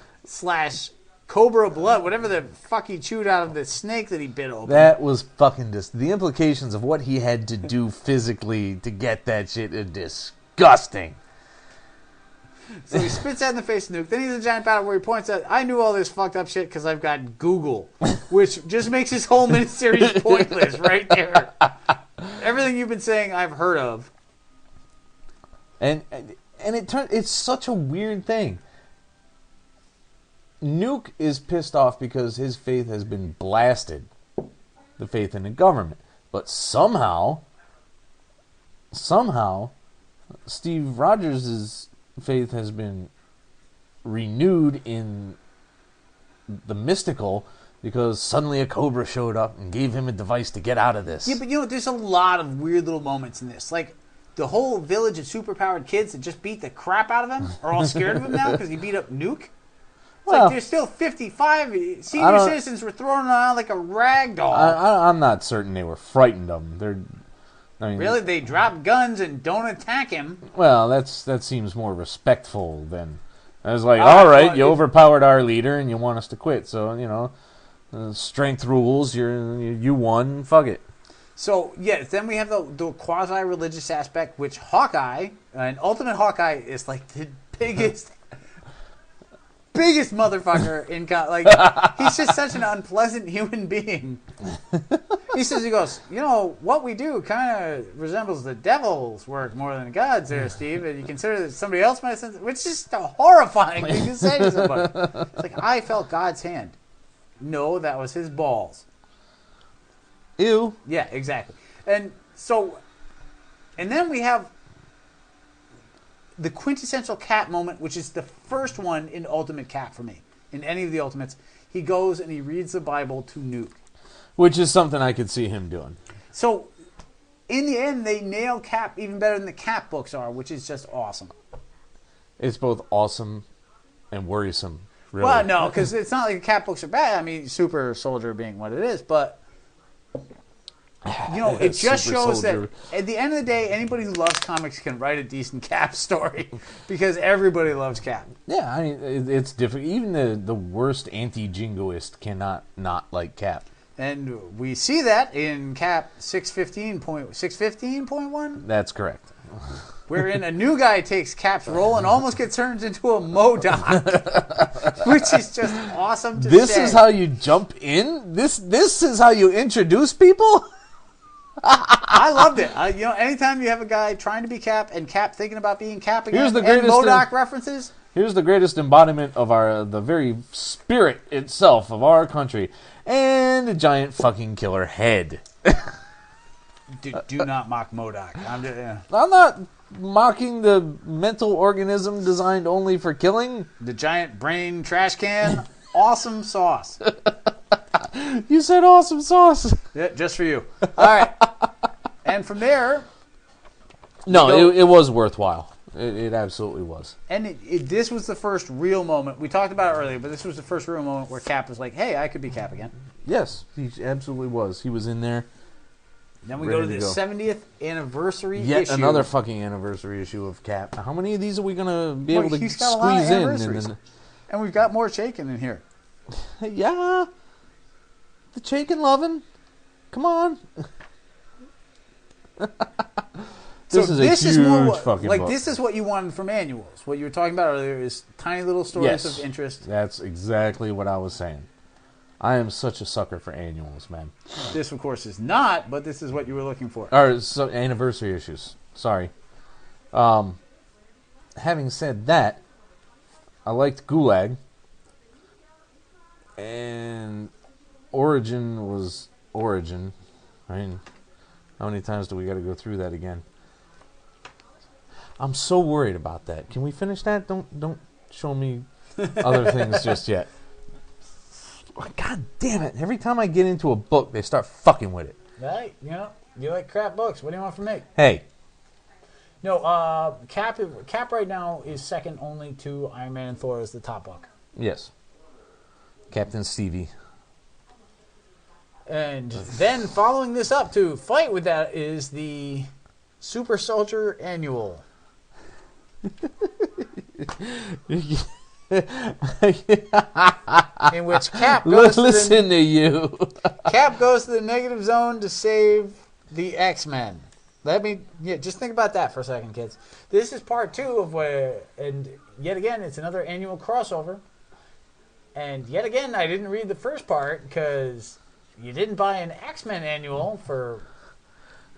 cobra blood, whatever the fuck he chewed out of the snake that he bit open. That was fucking the implications of what he had to do physically to get that shit are disgusting. So he spits that in the face of Nuke. Then he's in a giant battle where he points out, I knew all this fucked up shit because I've got Google, which just makes his whole miniseries pointless right there. Everything you've been saying, I've heard of. And it's such a weird thing. Nuke is pissed off because his faith has been blasted. The faith in the government. But somehow, Steve Rogers' faith has been renewed in the mystical because suddenly a cobra showed up and gave him a device to get out of this. Yeah, but you know, there's a lot of weird little moments in this. Like, the whole village of superpowered kids that just beat the crap out of him are all scared of him now because he beat up Nuke. Like, there's still 55 senior citizens were thrown around like a rag doll. I'm not certain they were frightened of him. Really? They drop guns and don't attack him? Well, that seems more respectful than... I was like, all right, you overpowered our leader and you want us to quit. So, you know, strength rules, you won, fuck it. So, yes, then we have the quasi-religious aspect, which Hawkeye, and Ultimate Hawkeye is like the biggest motherfucker in he's just such an unpleasant human being. He goes, you know, what we do kind of resembles the devil's work more than God's there, Steve, and you consider that somebody else might have said, which is just a horrifying thing to say to somebody. It's like, I felt God's hand. No, that was his balls. Ew. Yeah, exactly. And then we have the quintessential Cap moment, which is the first one in Ultimate Cap for me. In any of the Ultimates, he goes and he reads the Bible to Nuke. Which is something I could see him doing. So, in the end, they nail Cap even better than the Cap books are, which is just awesome. It's both awesome and worrisome, really. Well, no, because it's not like the Cap books are bad. I mean, Super Soldier being what it is, but... You know, it just shows that at the end of the day, anybody who loves comics can write a decent Cap story because everybody loves Cap. Yeah, I mean, it's different. Even the worst anti-jingoist cannot not like Cap. And we see that in Cap 615.1. That's correct. Wherein a new guy takes Cap's role and almost gets turned into a MODOK, which is just awesome to This say. is how you jump in? This is how you introduce people? I loved it. Anytime you have a guy trying to be Cap and Cap thinking about being Cap again, Here's the and greatest MODOK references, Here's the greatest embodiment of the very spirit itself of our country. And a giant fucking killer head. Do not mock MODOK. I'm not mocking the mental organism designed only for killing. The giant brain trash can. Awesome sauce. You said awesome sauce. Yeah, just for you. All right. And from there... No, it was worthwhile. It absolutely was. And this was the first real moment. We talked about it earlier, but this was the first real moment where Cap was like, hey, I could be Cap again. Yes, he absolutely was. He was in there. Then we go to the 70th anniversary issue. Yet another fucking anniversary issue of Cap. How many of these are we going to be able to squeeze in? And we've got more CHAYKIN in here. Yeah. The CHAYKIN loving. Come on. This is a huge fucking book. This is what you wanted from annuals. What you were talking about earlier is tiny little stories of interest. That's exactly what I was saying. I am such a sucker for annuals, man. This, of course, is not, but this is what you were looking for. Or anniversary issues. Sorry. Having said that, I liked Gulag. And Origin was Origin. I mean, how many times do we got to go through that again? I'm so worried about that. Can we finish that? Don't show me other things just yet. God damn it. Every time I get into a book, they start fucking with it. Right, you like crap books. What do you want from me? Hey. No, Cap right now is second only to Iron Man and Thor as the top book. Yes. Captain Stevie. And then following this up to fight with that is the Super Soldier Annual. In which Cap goes to you. Cap goes to the negative zone to save the X-Men. Just think about that for a second, kids. This is part 2 of and yet again, it's another annual crossover. And yet again, I didn't read the first part because you didn't buy an X-Men annual for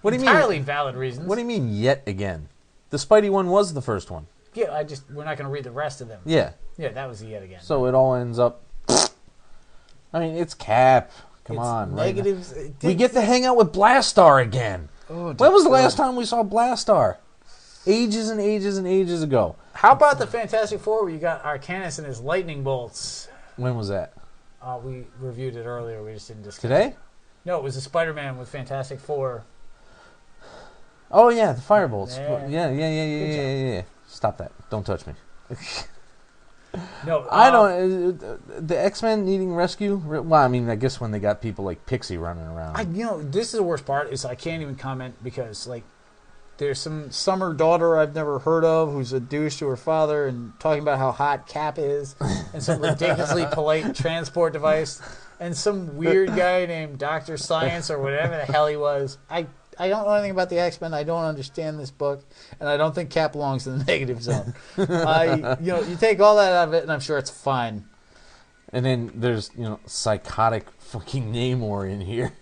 entirely valid reasons. What do you mean, yet again? The Spidey one was the first one. Yeah, we're not going to read the rest of them. Yeah. Yeah, that was the yet again. So it all ends up... I mean, it's Cap. Come on. Negatives. Right? We get to hang out with Blastar again. Oh, when was the last time we saw Blastar? Ages and ages and ages ago. How about the Fantastic Four where you got Arcanus and his lightning bolts? When was that? We reviewed it earlier. We just didn't discuss Today? it. No, it was the Spider-Man with Fantastic Four. Oh, yeah, the Firebolts. Yeah. Yeah. Stop that. Don't touch me. No, I don't... the X-Men needing rescue? Well, I mean, I guess when they got people like Pixie running around. This is the worst part, is I can't even comment because, there's some summer daughter I've never heard of who's a douche to her father and talking about how hot Cap is and some ridiculously polite transport device and some weird guy named Dr. Science or whatever the hell he was. I don't know anything about the X-Men. I don't understand this book, and I don't think Cap belongs in the negative zone. You take all that out of it, and I'm sure it's fine. And then there's, psychotic fucking Namor in here.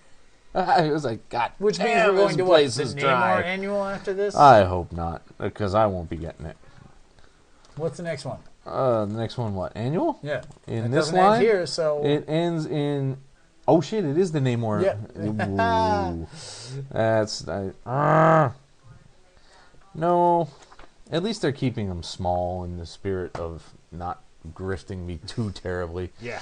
I was like, God, which means we're going to what? The Namor annual after this? I hope not, because I won't be getting it. What's the next one? The next one, what? Annual? Yeah. In this line, end here, so it ends in. Oh shit! It is the Namor. Yeah. That's no. At least they're keeping them small in the spirit of not grifting me too terribly. Yeah.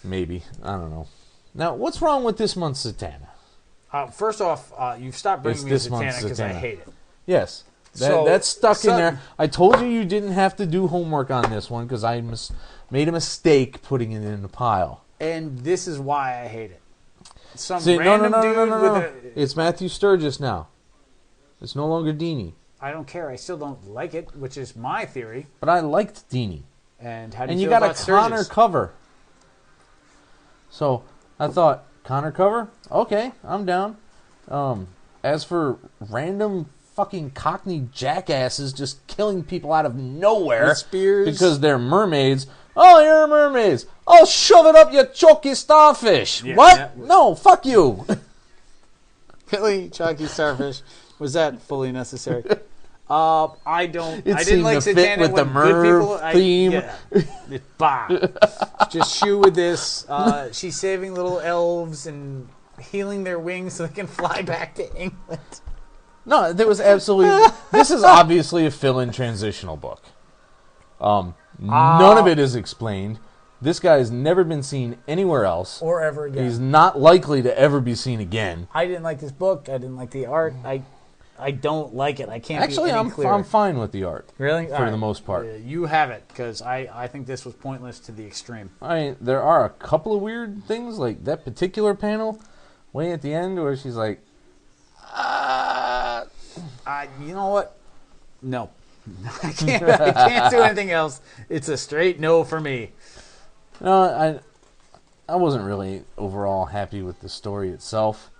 Maybe, I don't know. Now, what's wrong with this month's Zatanna? First off, you've stopped bringing me Zatanna because I hate it. Yes. That's stuck in there. I told you didn't have to do homework on this one because I made a mistake putting it in the pile. And this is why I hate it. No. It's Matthew Sturgis now. It's no longer Dini. I don't care. I still don't like it, which is my theory. But I liked Dini. And how do you feel about Sturgis? And you got a Connor cover. So I thought, Connor cover? Okay, I'm down. As for random fucking Cockney jackasses just killing people out of nowhere with spears because they're mermaids. Oh, you're mermaids. Oh, shove it up your choky starfish. Yeah, what? No, fuck you. Really, choky starfish? Was that fully necessary? I didn't seemed like to fit Satanic with the when good people. Merv theme. Just shoe with this. She's saving little elves and healing their wings so they can fly back to England. No, there was absolutely... This is obviously a fill-in transitional book. None of it is explained. This guy has never been seen anywhere else. Or ever again. He's not likely to ever be seen again. I didn't like this book. I didn't like the art. I don't like it. I can't Actually, be any clearer. I'm fine with the art. Really? For the most part. You have it, because I think this was pointless to the extreme. I mean, there are a couple of weird things, like that particular panel way at the end where she's like, you know what? No. I can't do anything else. It's a straight no for me. No, I wasn't really overall happy with the story itself,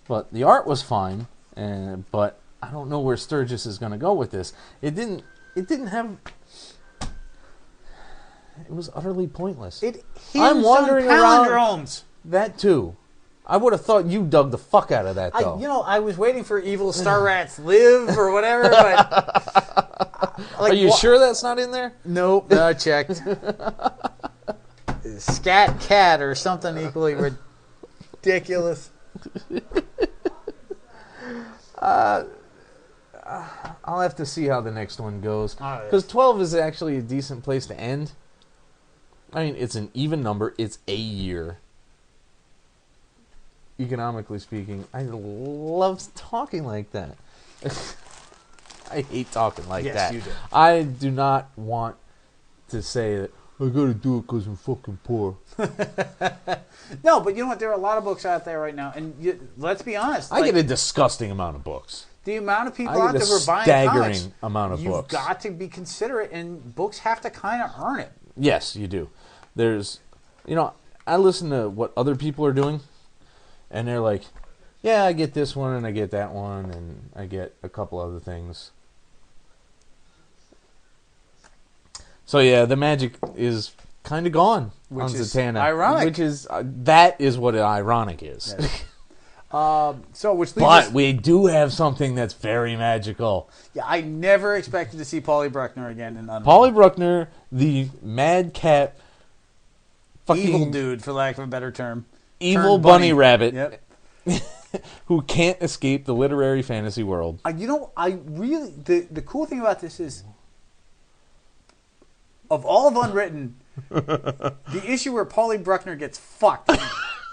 but the art was fine. But I don't know where Sturgis is going to go with this. It didn't have. It was utterly pointless. I'm wandering around. Palindromes. That too. I would have thought you dug the fuck out of that though. I was waiting for Evil Star Rats Live or whatever, but are you sure that's not in there? Nope, I checked. Scat Cat or something equally ridiculous. I'll have to see how the next one goes. Because 12 is actually a decent place to end. I mean, it's an even number. It's a year. Economically speaking, I love talking like that. I hate talking like that. Yes, you do. I do not want to say that I gotta do it because I'm fucking poor. No, but you know what? There are a lot of books out there right now, and let's be honest. I get a disgusting amount of books. The amount of people out there who are buying staggering comics, amount of books. You've got to be considerate, and books have to kind of earn it. Yes, you do. There's, I listen to what other people are doing, and they're like, yeah, I get this one, and I get that one, and I get a couple other things. So yeah, the magic is kind of gone on Zatanna. Ironic. Which is, that is what ironic is. Yes. Which leads But us, we do have something that's very magical. yeah, I never expected to see Polly Bruckner again in Untitled. Polly Bruckner, the madcap, fucking evil dude, for lack of a better term. evil Turned bunny rabbit, Yep. who can't escape the literary fantasy world. The cool thing about this is, of all of Unwritten, the issue where Polly Bruckner gets fucked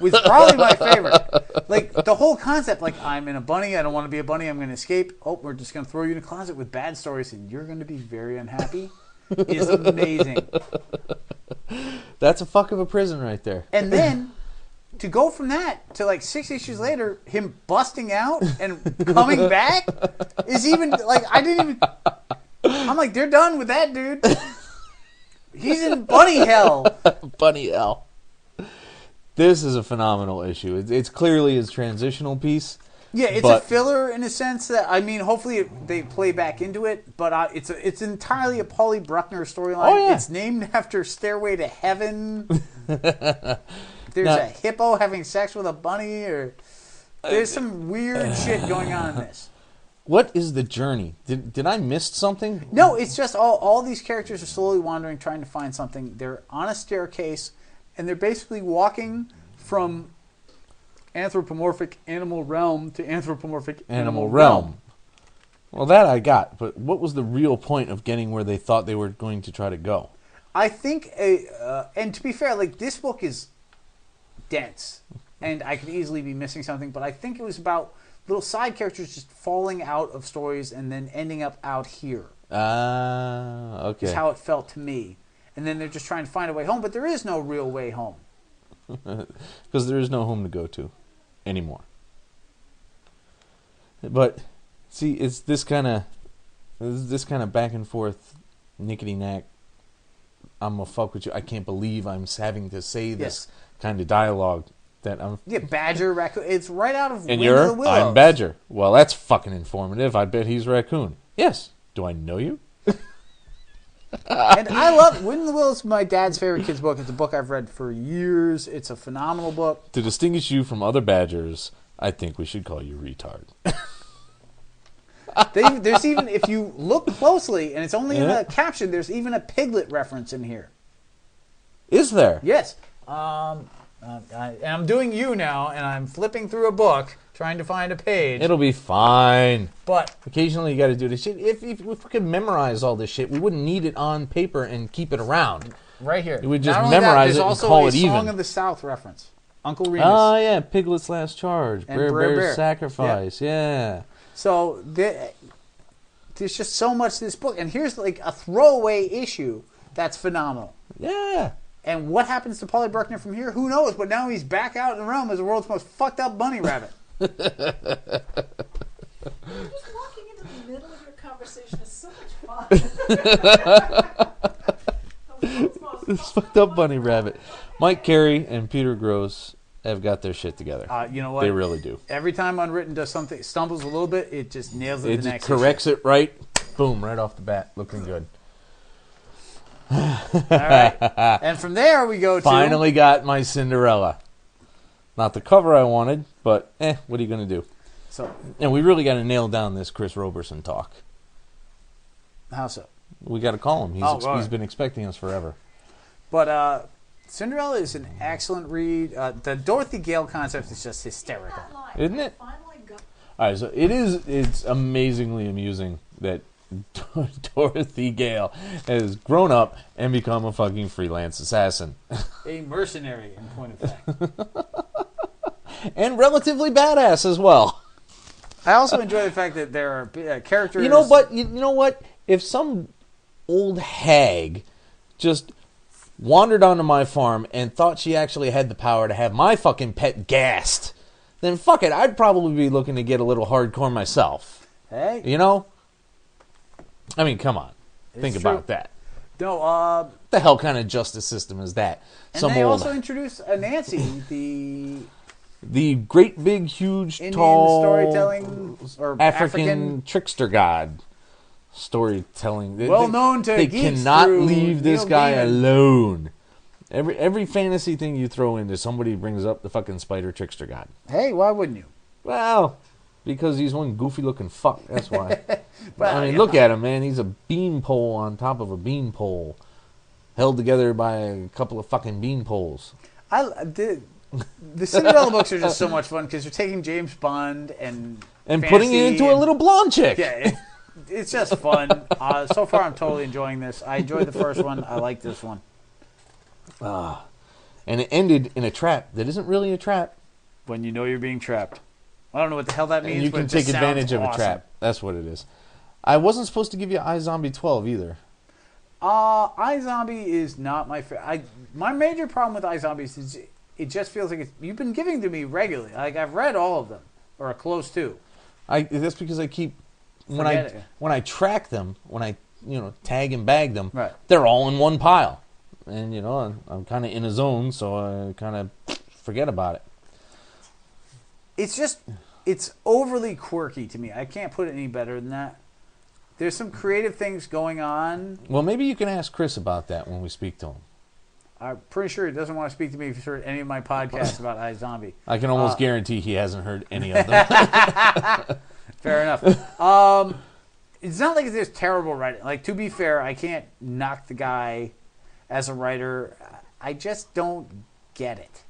was probably my favorite. Like, the whole concept, like, I'm in a bunny, I don't want to be a bunny, I'm going to escape. Oh, we're just going to throw you in a closet with bad stories and you're going to be very unhappy, is amazing. That's a fuck of a prison right there. And then, to go from that to, like, 6 issues later, him busting out and coming back is even, like, I'm like, they're done with that dude. He's in bunny hell. Bunny hell. This is a phenomenal issue. It's clearly his transitional piece. Yeah, it's a filler in a sense that, hopefully they play back into it, but it's entirely a Polly Bruckner storyline. Oh, yeah. It's named after Stairway to Heaven. There's a hippo having sex with a bunny, or there's some weird shit going on in this. What is the journey? Did I miss something? No, it's just all these characters are slowly wandering, trying to find something. They're on a staircase, and they're basically walking from anthropomorphic animal realm to anthropomorphic animal realm. Well, that I got, but what was the real point of getting where they thought they were going to try to go? I think, and to be fair, like, this book is dense, and I could easily be missing something, but I think it was about little side characters just falling out of stories and then ending up out here. Okay. Is how it felt to me. And then they're just trying to find a way home, but there is no real way home. Because there is no home to go to anymore. But see, it's this kind of back and forth, nickety knack. I'm gonna fuck with you. I can't believe I'm having to say this kind of dialogue that I'm. Yeah, Badger, Raccoon. It's right out of And Wind of the Willows. I'm Badger. Well, that's fucking informative. I bet he's Raccoon. Yes. Do I know you? And I love Wind of the Willows. My dad's favorite kids book. It's a book I've read for years. It's a phenomenal book. To distinguish you from other Badgers, I think we should call you retard. There's even, if you look closely, and it's only in the caption, there's even a Piglet reference in here. Is there? Yes. I'm doing you now, and I'm flipping through a book trying to find a page. It'll be fine. But occasionally you got to do this shit. If we could memorize all this shit, we wouldn't need it on paper and keep it around. Right here. We would just memorize it and call it even. There's also a Song of the South reference. Uncle Remus. Oh, yeah. Piglet's Last Charge. And Brer Brer Bear's Bear. Sacrifice. Yeah. So there's just so much to this book. And here's like a throwaway issue that's phenomenal. Yeah. And what happens to Paulie Bruckner from here? Who knows? But now he's back out in the realm as the world's most fucked up bunny rabbit. Just walking into the middle of your conversation is so much fun. This fucked up bunny rabbit. Mike Carey and Peter Gross have got their shit together. You know what? They really do. Every time Unwritten does something, stumbles a little bit, it just nails it. It just corrects it right. Boom, right off the bat. Looking good. All right. And from there we go to... Finally got my Cinderella. Not the cover I wanted, but what are you going to do? So, and we really got to nail down this Chris Roberson talk. How so? We got to call him. He's been expecting us forever. But Cinderella is an excellent read. The Dorothy Gale concept is just hysterical. Isn't it? All right, so it's amazingly amusing that Dorothy Gale has grown up and become a fucking freelance assassin. A mercenary, in point of fact. And relatively badass as well. I also enjoy the fact that there are characters... You know what? If some old hag just wandered onto my farm and thought she actually had the power to have my fucking pet gassed, then fuck it, I'd probably be looking to get a little hardcore myself. Hey. You know? I mean, come on. Think about that. No, what the hell kind of justice system is that? And they also introduced Nancy, the great, big, huge, Indian tall storytelling or African trickster god storytelling. Well known to they geeks cannot through leave this Neil guy Gaiman. alone. Every fantasy thing you throw into, somebody brings up the fucking spider trickster god. Hey, why wouldn't you? Well, because he's one goofy looking fuck. That's why. Well, I mean, look at him, man. He's a bean pole on top of a bean pole, held together by a couple of fucking bean poles. The Cinderella books are just so much fun because you're taking James Bond and putting it into a little blonde chick. Yeah, it's just fun. So far, I'm totally enjoying this. I enjoyed the first one. I like this one. And it ended in a trap that isn't really a trap. When you know you're being trapped. I don't know what the hell that means. And you can take advantage of a trap. That's what it is. I wasn't supposed to give you iZombie 12 either. iZombie is not my favorite. My major problem with iZombies is it just feels like you've been giving to me regularly. Like I've read all of them or close to. That's because I keep when I track them, when I tag and bag them, right. They're all in one pile, and I'm kind of in a zone, so I kind of forget about it. It's overly quirky to me. I can't put it any better than that. There's some creative things going on. Well, maybe you can ask Chris about that when we speak to him. I'm pretty sure he doesn't want to speak to me if he's heard any of my podcasts about iZombie. I can almost guarantee he hasn't heard any of them. Fair enough. It's not like there's terrible writing. Like, to be fair, I can't knock the guy as a writer. I just don't get it.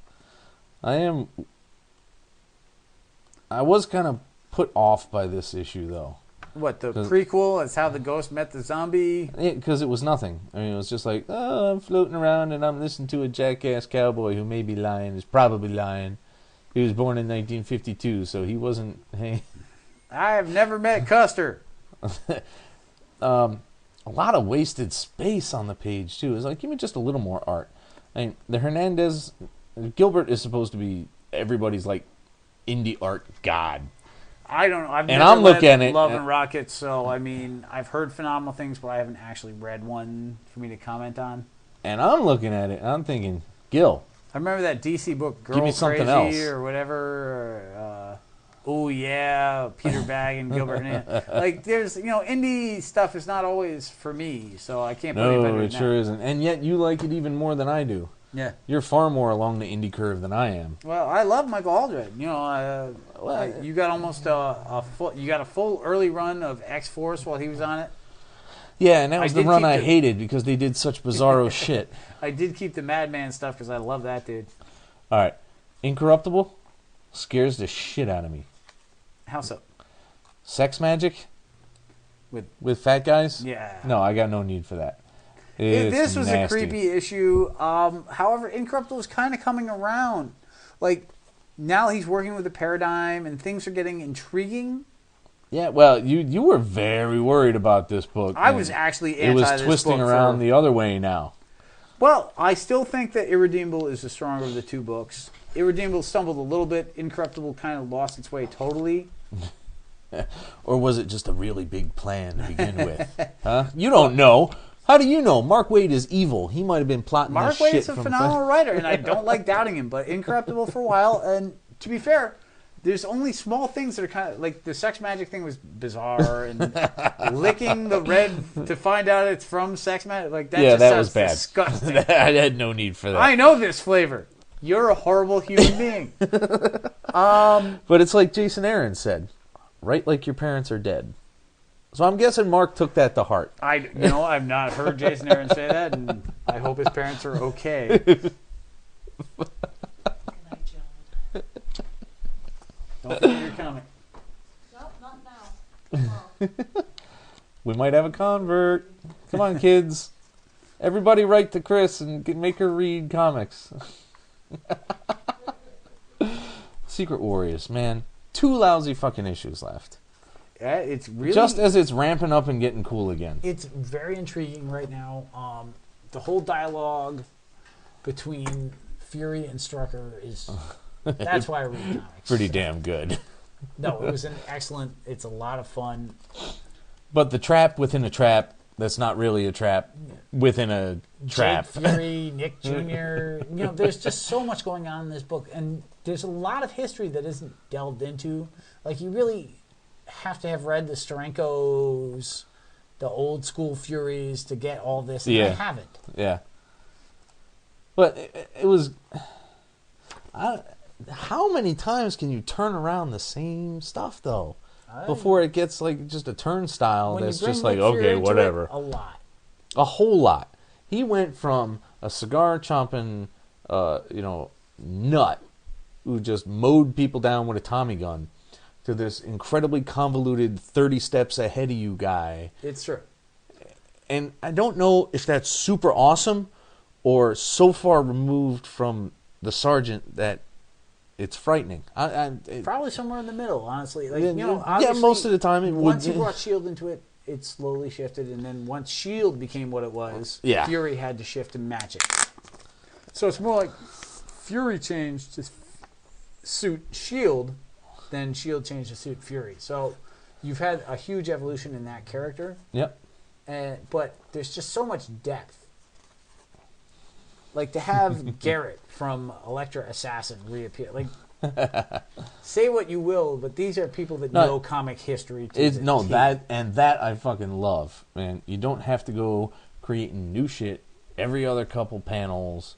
I was kind of put off by this issue, though. What, the prequel? It's how the ghost met the zombie? Because it was nothing. I mean, it was just like, I'm floating around and I'm listening to a jackass cowboy who may be lying, is probably lying. He was born in 1952, so he wasn't... Hey. I have never met Custer. A lot of wasted space on the page, too. It's like, give me just a little more art. I mean, the Hernandez... Gilbert is supposed to be everybody's, like, indie art god. I don't know. I've and never I'm looking at it. Love and Rockets, so I mean, I've heard phenomenal things, but I haven't actually read one for me to comment on. And I'm looking at it, and I'm thinking, Gil. I remember that DC book, Girl Give me something Crazy else. or whatever. Oh yeah, Peter Bagg and Gilbert. Like, there's indie stuff is not always for me, so I can't put any better than it sure isn't. And yet you like it even more than I do. Yeah. You're far more along the indie curve than I am. Well, I love Michael Aldred. You know, you got almost you got a full early run of X-Force while he was on it. Yeah, and that was the run I the- hated because they did such bizarro shit. I did keep the Madman stuff because I love that dude. All right. Incorruptible scares the shit out of me. How so? Sex magic With fat guys? Yeah. No, I got no need for that. It's This was nasty. a creepy issue. However, Incorruptible is kind of coming around. Like, now he's working with the Paradigm and things are getting intriguing. Yeah, well, you were very worried about this book. I and was actually it was anti this twisting book around for- the other way now. Well, I still think that Irredeemable is the stronger of the two books. Irredeemable stumbled a little bit. Incorruptible kind of lost its way totally. Or was it just a really big plan to begin with? Huh? You don't know. How do you know? Mark Waid is evil. He might have been plotting Mark this shit Waid's a from phenomenal writer, and I don't like doubting him, but Incorruptible for a while. And to be fair, there's only small things that are kind of like the sex magic thing was bizarre, and licking the red to find out it's from sex magic. Like that. Yeah, just that sounds was bad. disgusting. I had no need for that. I know this flavor. You're a horrible human being. But it's like Jason Aaron said, write like your parents are dead. So I'm guessing Mark took that to heart. I've not heard Jason Aaron say that, and I hope his parents are okay. Good night, gentlemen. Don't forget your comic. Nope, not now. Tomorrow. We might have a convert. Come on, kids. Everybody write to Chris and make her read comics. Secret Warriors, man. 2 lousy fucking issues left. Yeah, it's really Just as it's ramping up and getting cool again. it's very intriguing right now. The whole dialogue between Fury and Strucker is that's why I read comics. Pretty damn good. No, it was an excellent. It's a lot of fun. But the trap within a trap that's not really a trap within a trap. Jake Fury, Nick Jr. There's just so much going on in this book, and there's a lot of history that isn't delved into. Like you really have to have read the Sterenkos, the old school Furies to get all this. And I haven't. Yeah. But it was... how many times can you turn around the same stuff, though? Before it gets like just a turnstile When that's you bring just like, Nick Fury okay, into whatever. it, a lot. A whole lot. He went from a cigar-chomping, nut who just mowed people down with a Tommy gun to this incredibly convoluted 30 steps ahead of you guy. It's true. And I don't know if that's super awesome or so far removed from the sergeant that it's frightening. Probably somewhere in the middle, honestly. Like, Yeah, obviously, most of the time it would- once you brought S.H.I.E.L.D. into it, it slowly shifted, and then once S.H.I.E.L.D. became what it was, Yeah. Fury had to shift to match it. So it's more like Fury changed to suit S.H.I.E.L.D., then S.H.I.E.L.D. changed to suit Fury. So you've had a huge evolution in that character, Yep. but there's just so much depth. Like to have Garrett from Elektra Assassin reappear. Like, say what you will, but these are people that know comic history. That I fucking love, man. You don't have to go creating new shit every other couple panels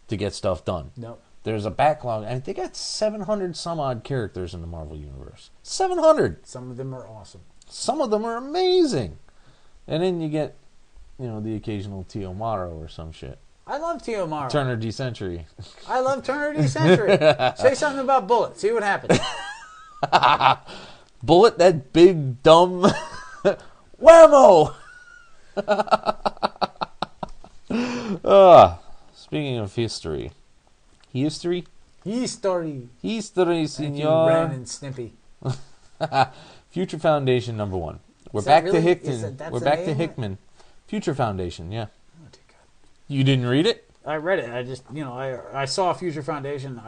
to get stuff done. No. There's a backlog, and they got 700 some odd characters in the Marvel Universe. 700! Some of them are awesome. Some of them are amazing. And then you get, the occasional Tio Maro or some shit. I love Tio Maro. Turner D Century. I love Turner D Century. Say something about Bullet. See what happens. Bullet, that big, dumb... Whammo! Speaking of history. History, History. Thank you, senor. Ren and Snippy. Future Foundation #1. We're Is back that to really- Hickman. is that- that's We're the back to name? Hickman. Future Foundation, yeah. Oh, dear God. You didn't read it? I read it. I just, I saw Future Foundation.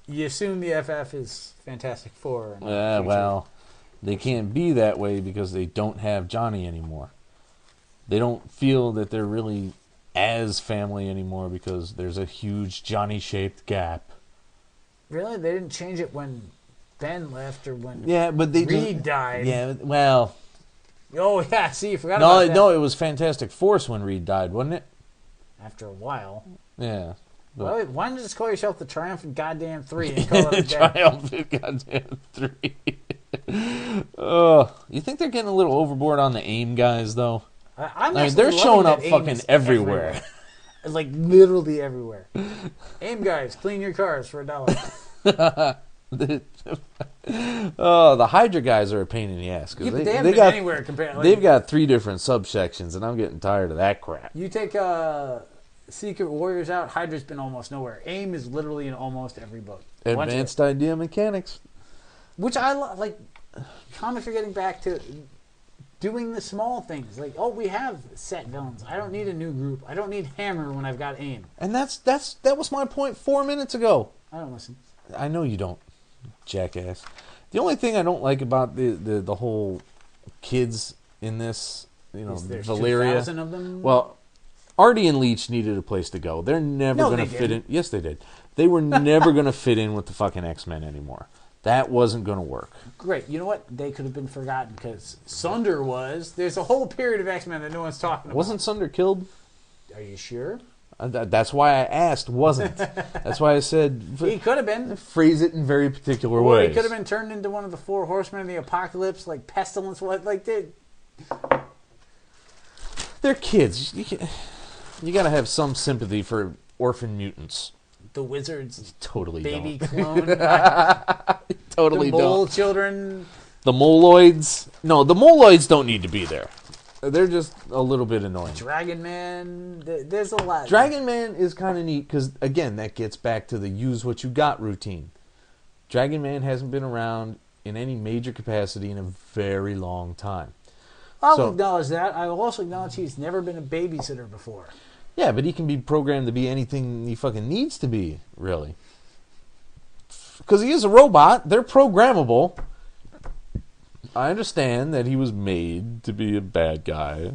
You assume the FF is Fantastic Four. And Future. Well, they can't be that way because they don't have Johnny anymore. They don't feel that they're really as family anymore because there's a huge Johnny-shaped gap. Really? They didn't change it when Ben left or when But they Reed died. Yeah, well... Oh, yeah. See, you forgot about that. No, it was Fantastic Force when Reed died, wasn't it? after a while. Yeah. Why don't you just call yourself the Triumphant Goddamn 3 and call it a day? Triumphant Goddamn 3. Oh, you think they're getting a little overboard on the AIM guys, though? I'm I mean, they're actually showing loving up that AIM fucking is everywhere. Like, literally everywhere. AIM guys, clean your cars for $1. Oh, the Hydra guys are a pain in the ass. Yeah, but they haven't been anywhere compared. Like, they've got 3 different subsections, and I'm getting tired of that crap. You take Secret Warriors out, Hydra's been almost nowhere. AIM is literally in almost every book. Advanced Idea Mechanics. Which I love. Like, comics are getting back to doing the small things. Like, oh, we have set villains. I don't need a new group. I don't need Hammer when I've got AIM. And that was my point 4 minutes ago. I don't listen. I know you don't, jackass. The only thing I don't like about the whole kids in this, Valeria. 2,000 of them? Well, Artie and Leech needed a place to go. They're never going to fit in. Yes, they did. They were never going to fit in with the fucking X-Men anymore. That wasn't going to work. Great. You know what? They could have been forgotten because Sunder was. There's a whole period of X-Men that no one's talking about. Wasn't Sunder killed? Are you sure? That's why I asked, wasn't. That's why I said... He could have been. Phrase it in very particular ways. He could have been turned into one of the 4 horsemen of the apocalypse, like Pestilence. They're kids. You got to have some sympathy for orphan mutants. The wizards. Totally baby don't. clone. Totally the mole don't. children. The moloids. No, the moloids don't need to be there. They're just a little bit annoying. Dragon Man. There's a lot. Dragon Man is kind of neat because, again, that gets back to the use what you got routine. Dragon Man hasn't been around in any major capacity in a very long time. I'll acknowledge that. I will also acknowledge he's never been a babysitter before. Yeah, but he can be programmed to be anything he fucking needs to be, really. Because he is a robot. They're programmable. I understand that he was made to be a bad guy.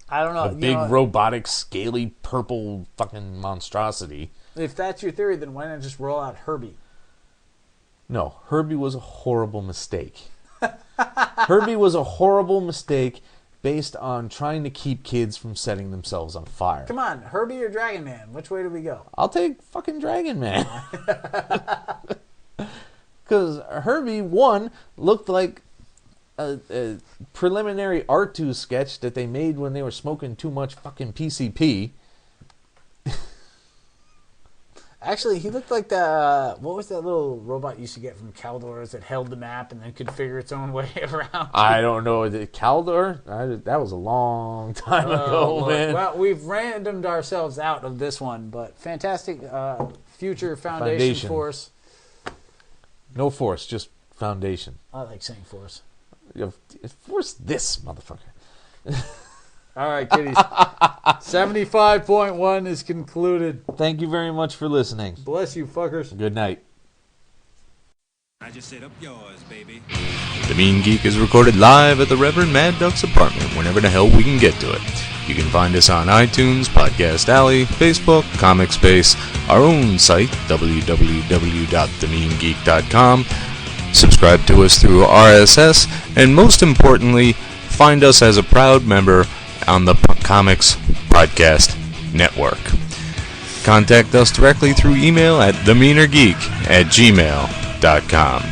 I don't know. A big, robotic, scaly, purple fucking monstrosity. If that's your theory, then why not just roll out Herbie? No, Herbie was a horrible mistake. Herbie was a horrible mistake based on trying to keep kids from setting themselves on fire. Come on, Herbie or Dragon Man? Which way do we go? I'll take fucking Dragon Man. Because Herbie, one, looked like a preliminary R2 sketch that they made when they were smoking too much fucking PCP. Actually, he looked like the... what was that little robot you used to get from Caldor's that held the map and then could figure its own way around? I don't know. The Caldor? That was a long time ago, man. Well, we've randomed ourselves out of this one, but fantastic future Foundation Force. No force, just Foundation. I like saying Force. Force this, motherfucker. All right, kiddies. 75.1 is concluded. Thank you very much for listening. Bless you, fuckers. Good night. I just said up yours, baby. The Mean Geek is recorded live at the Reverend Mad Duck's apartment whenever the hell we can get to it. You can find us on iTunes, Podcast Alley, Facebook, Comic Space, our own site, www.themeangeek.com. Subscribe to us through RSS, and most importantly, find us as a proud member on the Comics Podcast Network. Contact us directly through email at themeanergeek@gmail.com.